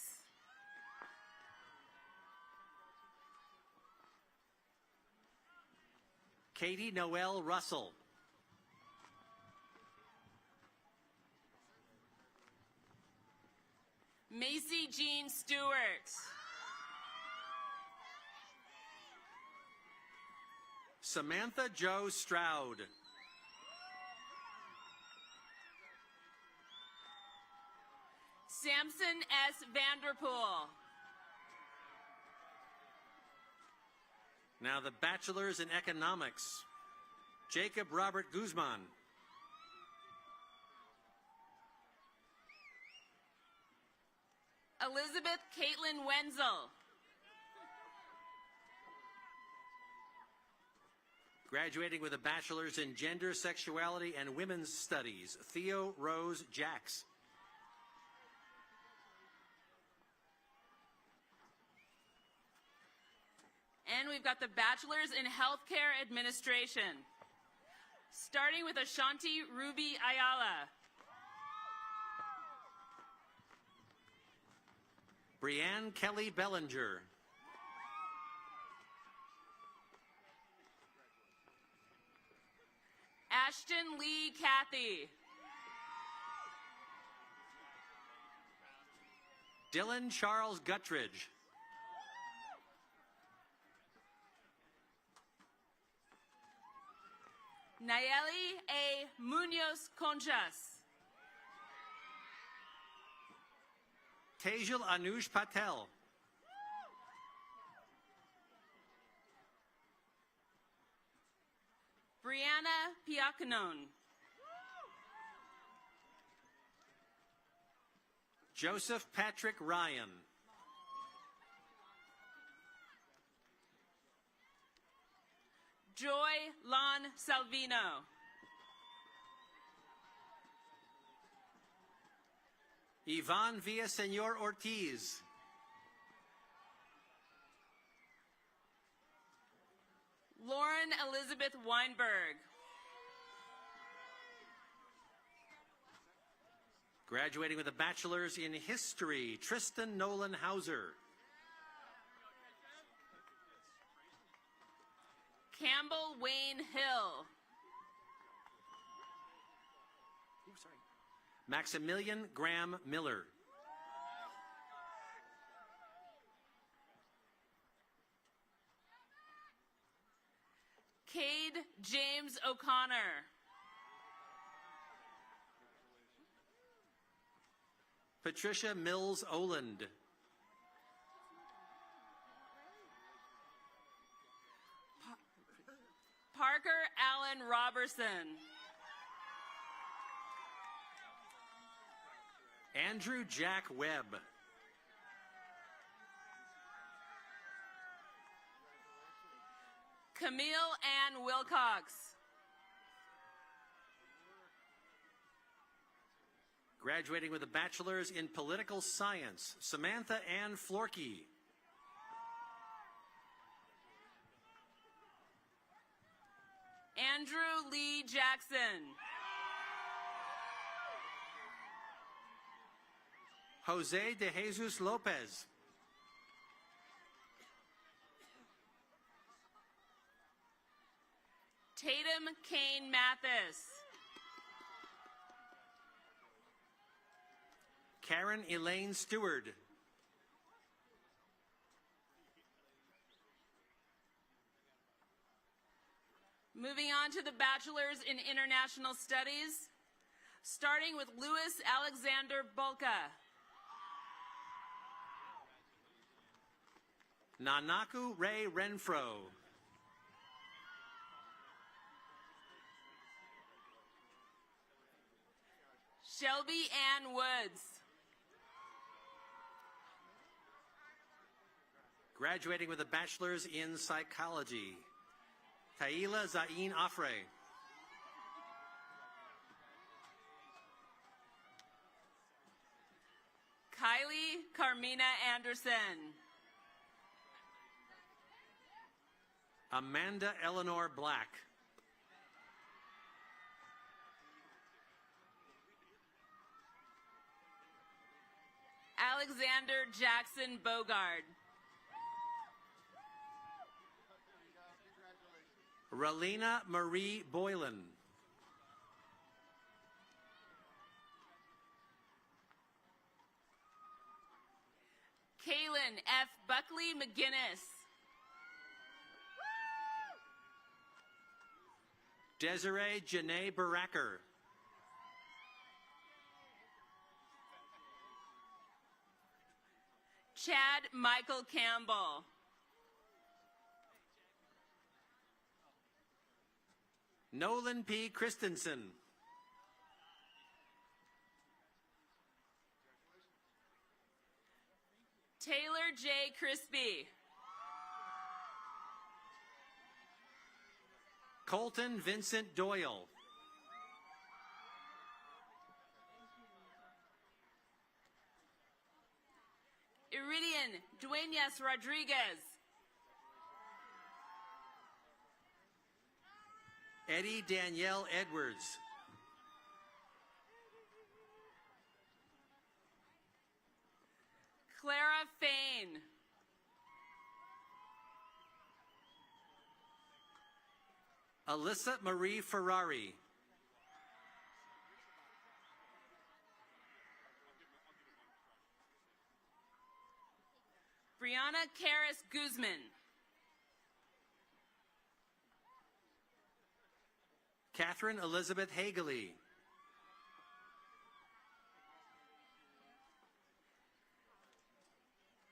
Katie Noel Russell. Macy Jean Stewart. Samantha Jo Stroud. Samson S. Vanderpool. Now the bachelor's in economics. Jacob Robert Guzman. Elizabeth Caitlin Wenzel. Graduating with a bachelor's in gender, sexuality, and women's studies, Theo Rose Jacks. And we've got the bachelor's in healthcare administration. Starting with Ashanti Ruby Ayala. Brianne Kelly Bellinger. Ashton Lee Cathy. Dylan Charles Guttridge. Nayeli A. Munoz Conchas. Tejal Anush Patel. Brianna Piacanon. Joseph Patrick Ryan. Joy Lon Salvino. Yvonne Villasenor Ortiz. Lauren Elizabeth Weinberg. Graduating with a bachelor's in history, Tristan Nolan Hauser. Campbell Wayne Hill. Maximilian Graham Miller. Cade James O'Connor. Patricia Mills Oland. Parker Allen Robertson. Andrew Jack Webb. Camille Ann Wilcox. Graduating with a bachelor's in political science, Samantha Ann Florkey. Andrew Lee Jackson. Jose de Jesus Lopez. Tatum Kane Mathis. Karen Elaine Stewart. Moving on to the Bachelor's in International Studies, starting with Louis Alexander Bulka. Nanaku Ray Renfro. Shelby Ann Woods. Graduating with a bachelor's in psychology, Taila Zain Afre. Kylie Carmina Anderson. Amanda Eleanor Black. Alexander Jackson Bogard. Relina Marie Boylan. Kaylin F. Buckley McGinnis. Desiree Janae Baracker. Chad Michael Campbell. Nolan P. Christensen. Taylor J. Crispy. Colton Vincent Doyle. Iridian Duenas Rodriguez. Eddie Danielle Edwards. Clara Fain. Alyssa Marie Ferrari. Brianna Karis Guzman. Catherine Elizabeth Hageley.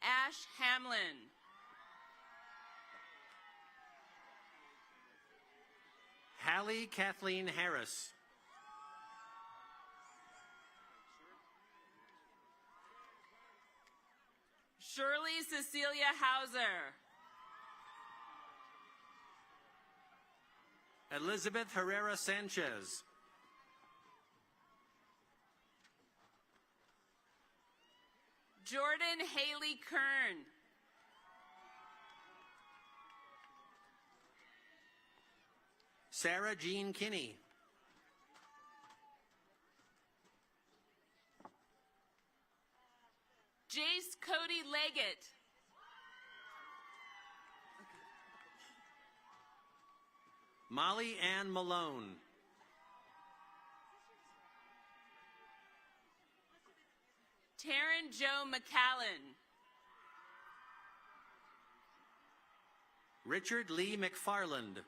Ash Hamlin. Hallie Kathleen Harris. Shirley Cecilia Hauser. Elizabeth Herrera Sanchez. Jordan Haley Kern. Sarah Jean Kinney. Jace Cody Leggett. Molly Ann Malone. Joe McCallan. Richard Lee McFarland.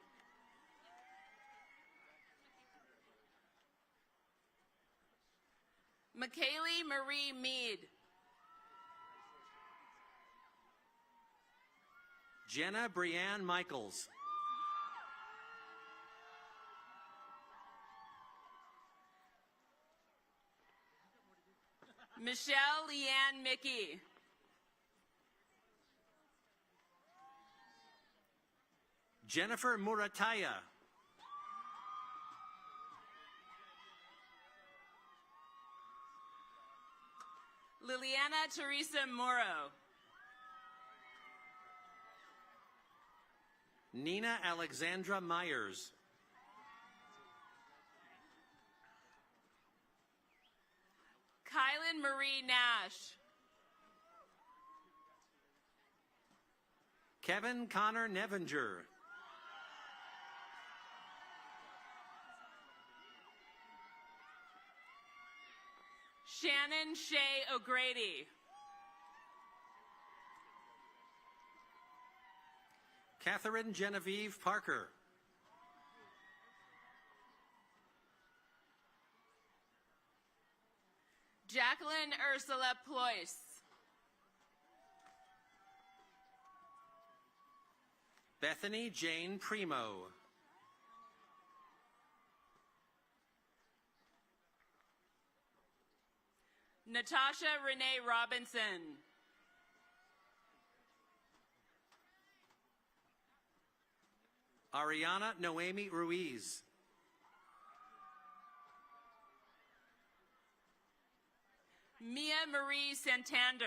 McKaylee Marie Mead. Jenna Brianne Michaels. Michelle Leanne Mickey. Jennifer Murataya. Liliana Teresa Morrow. Nina Alexandra Myers. Kylan Marie Nash. Kevin Connor Nevinger. Shannon Shea O'Grady. Catherine Genevieve Parker. Jacqueline Ursula Ployce. Bethany Jane Primo. Natasha Renee Robinson. Ariana Noemi Ruiz. Mia Marie Santander.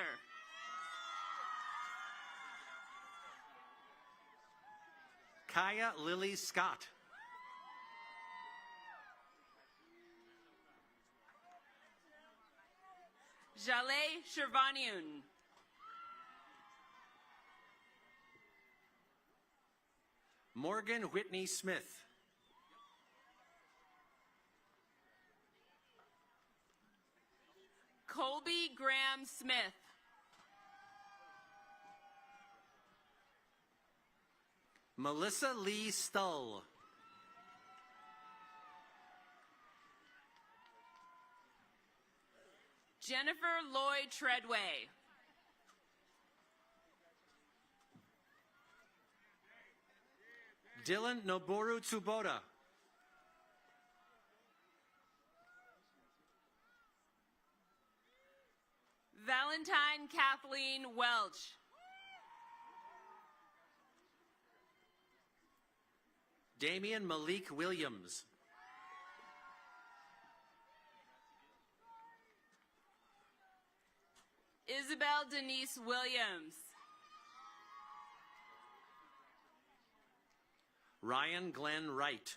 Kaya Lily Scott. Jaleh Shervanian. Morgan Whitney Smith. Colby Graham Smith. Melissa Lee Stull. Jennifer Lloyd Treadway. Dylan Noboru Tsuboda. Valentine Kathleen Welch. Damian Malik Williams. Isabel Denise Williams. Ryan Glenn Wright.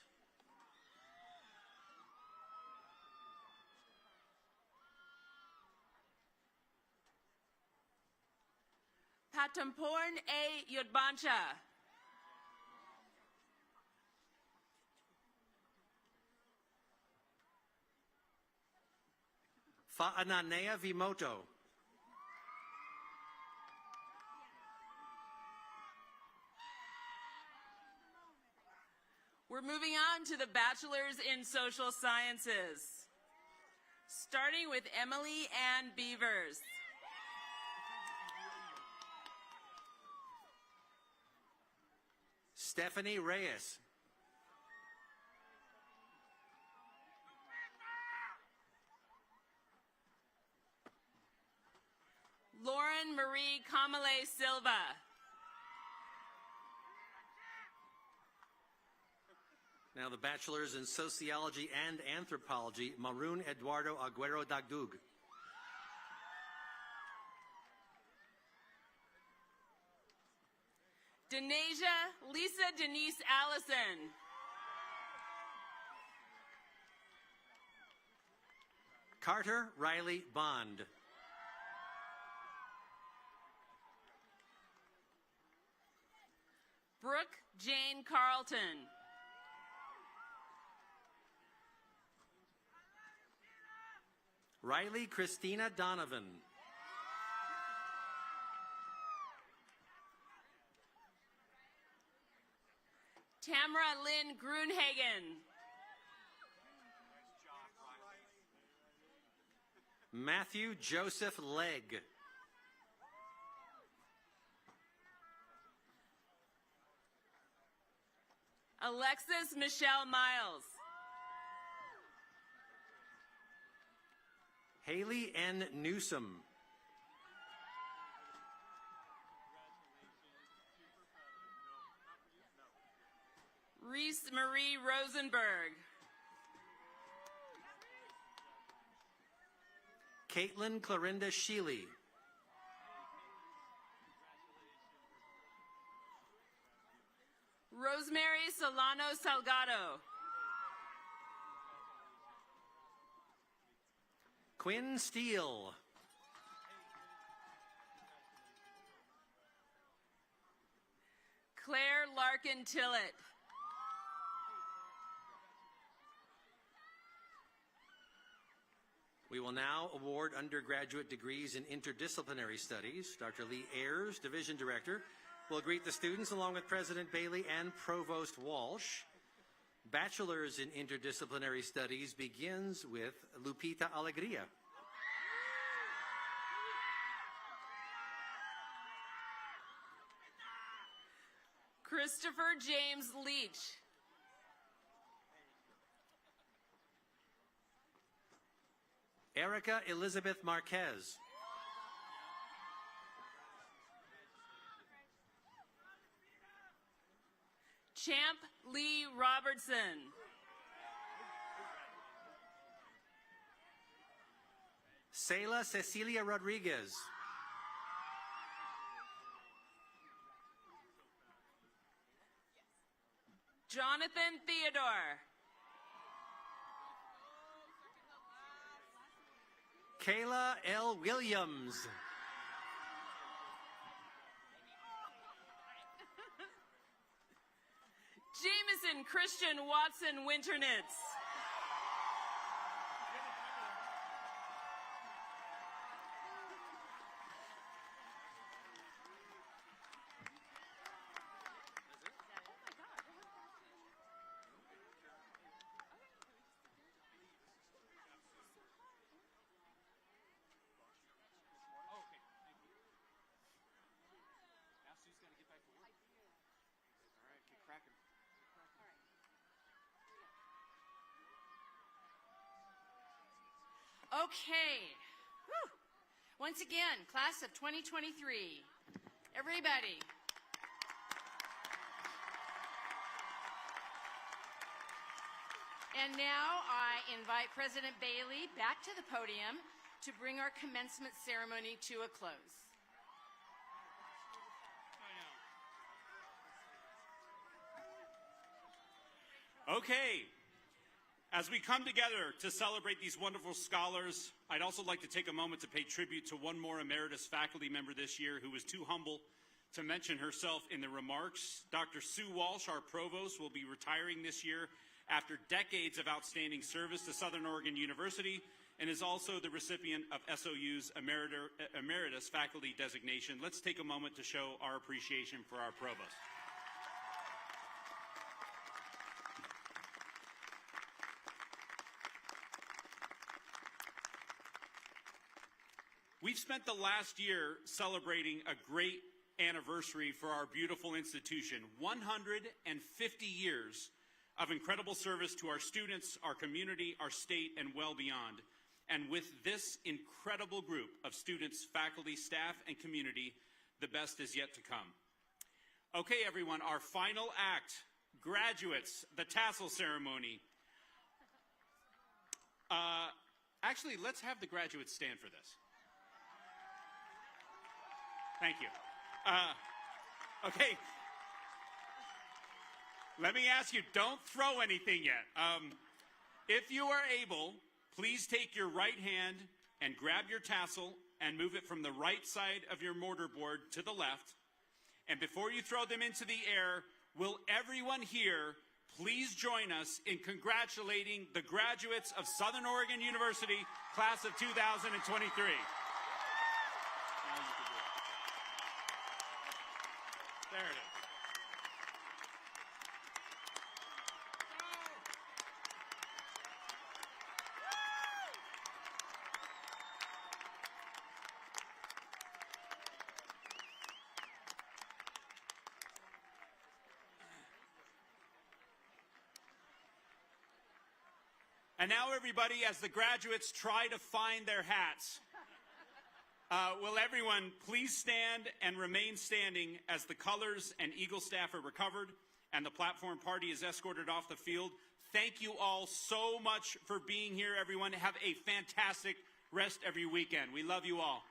Patamporn A. Yodbancha. Fa'ananea Vimoto. We're moving on to the Bachelors in Social Sciences, starting with Emily Ann Beavers. Stephanie Reyes. Lauren Marie Kamale Silva. Now the bachelors in sociology and anthropology, Maroon Eduardo Aguero Dagdug. Denasia Lisa Denise Allison. Carter Riley Bond. Brooke Jane Carlton. Riley Christina Donovan. Tamara Lynn Grunhagen. Matthew Joseph Legg. Alexis Michelle Miles. Haley N. Newsom. Reese Marie Rosenberg. Caitlin Clarinda Sheely. Rosemary Solano Salgado. Quinn Steele. Claire Larkin Tillett. We will now award undergraduate degrees in interdisciplinary studies. Dr. Lee Ayers, Division Director, will greet the students along with President Bailey and Provost Walsh. Bachelor's in Interdisciplinary Studies begins with Lupita Alegria. Christopher James Leach. Erica Elizabeth Marquez. Champ Lee Robertson. Sayla Cecilia Rodriguez. Jonathan Theodore. Kayla L. Williams. Jameson Christian Watson Winternitz. Okay. Whew. Once again, class of 2023. Everybody. And now I invite President Bailey back to the podium to bring our commencement ceremony to a close. Okay. As we come together to celebrate these wonderful scholars, I'd also like to take a moment to pay tribute to one more emeritus faculty member this year who was too humble to mention herself in the remarks. Dr. Sue Walsh, our provost, will be retiring this year after decades of outstanding service to Southern Oregon University and is also the recipient of SOU's emeritus faculty designation. Let's take a moment to show our appreciation for our provost. We've spent the last year celebrating a great anniversary for our beautiful institution, 150 years of incredible service to our students, our community, our state, and well beyond. And with this incredible group of students, faculty, staff, and community, the best is yet to come. Okay, everyone, our final act, graduates, the tassel ceremony. Actually, let's have the graduates stand for this. Thank you. Okay. Let me ask you, don't throw anything yet. If you are able, please take your right hand and grab your tassel and move it from the right side of your mortarboard to the left. And before you throw them into the air, will everyone here please join us in congratulating the graduates of Southern Oregon University, class of 2023. There it is. And now, everybody, as the graduates try to find their hats, will everyone please stand and remain standing as the colors and Eagle staff are recovered and the platform party is escorted off the field. Thank you all so much for being here, everyone. Have a fantastic rest of your weekend. We love you all.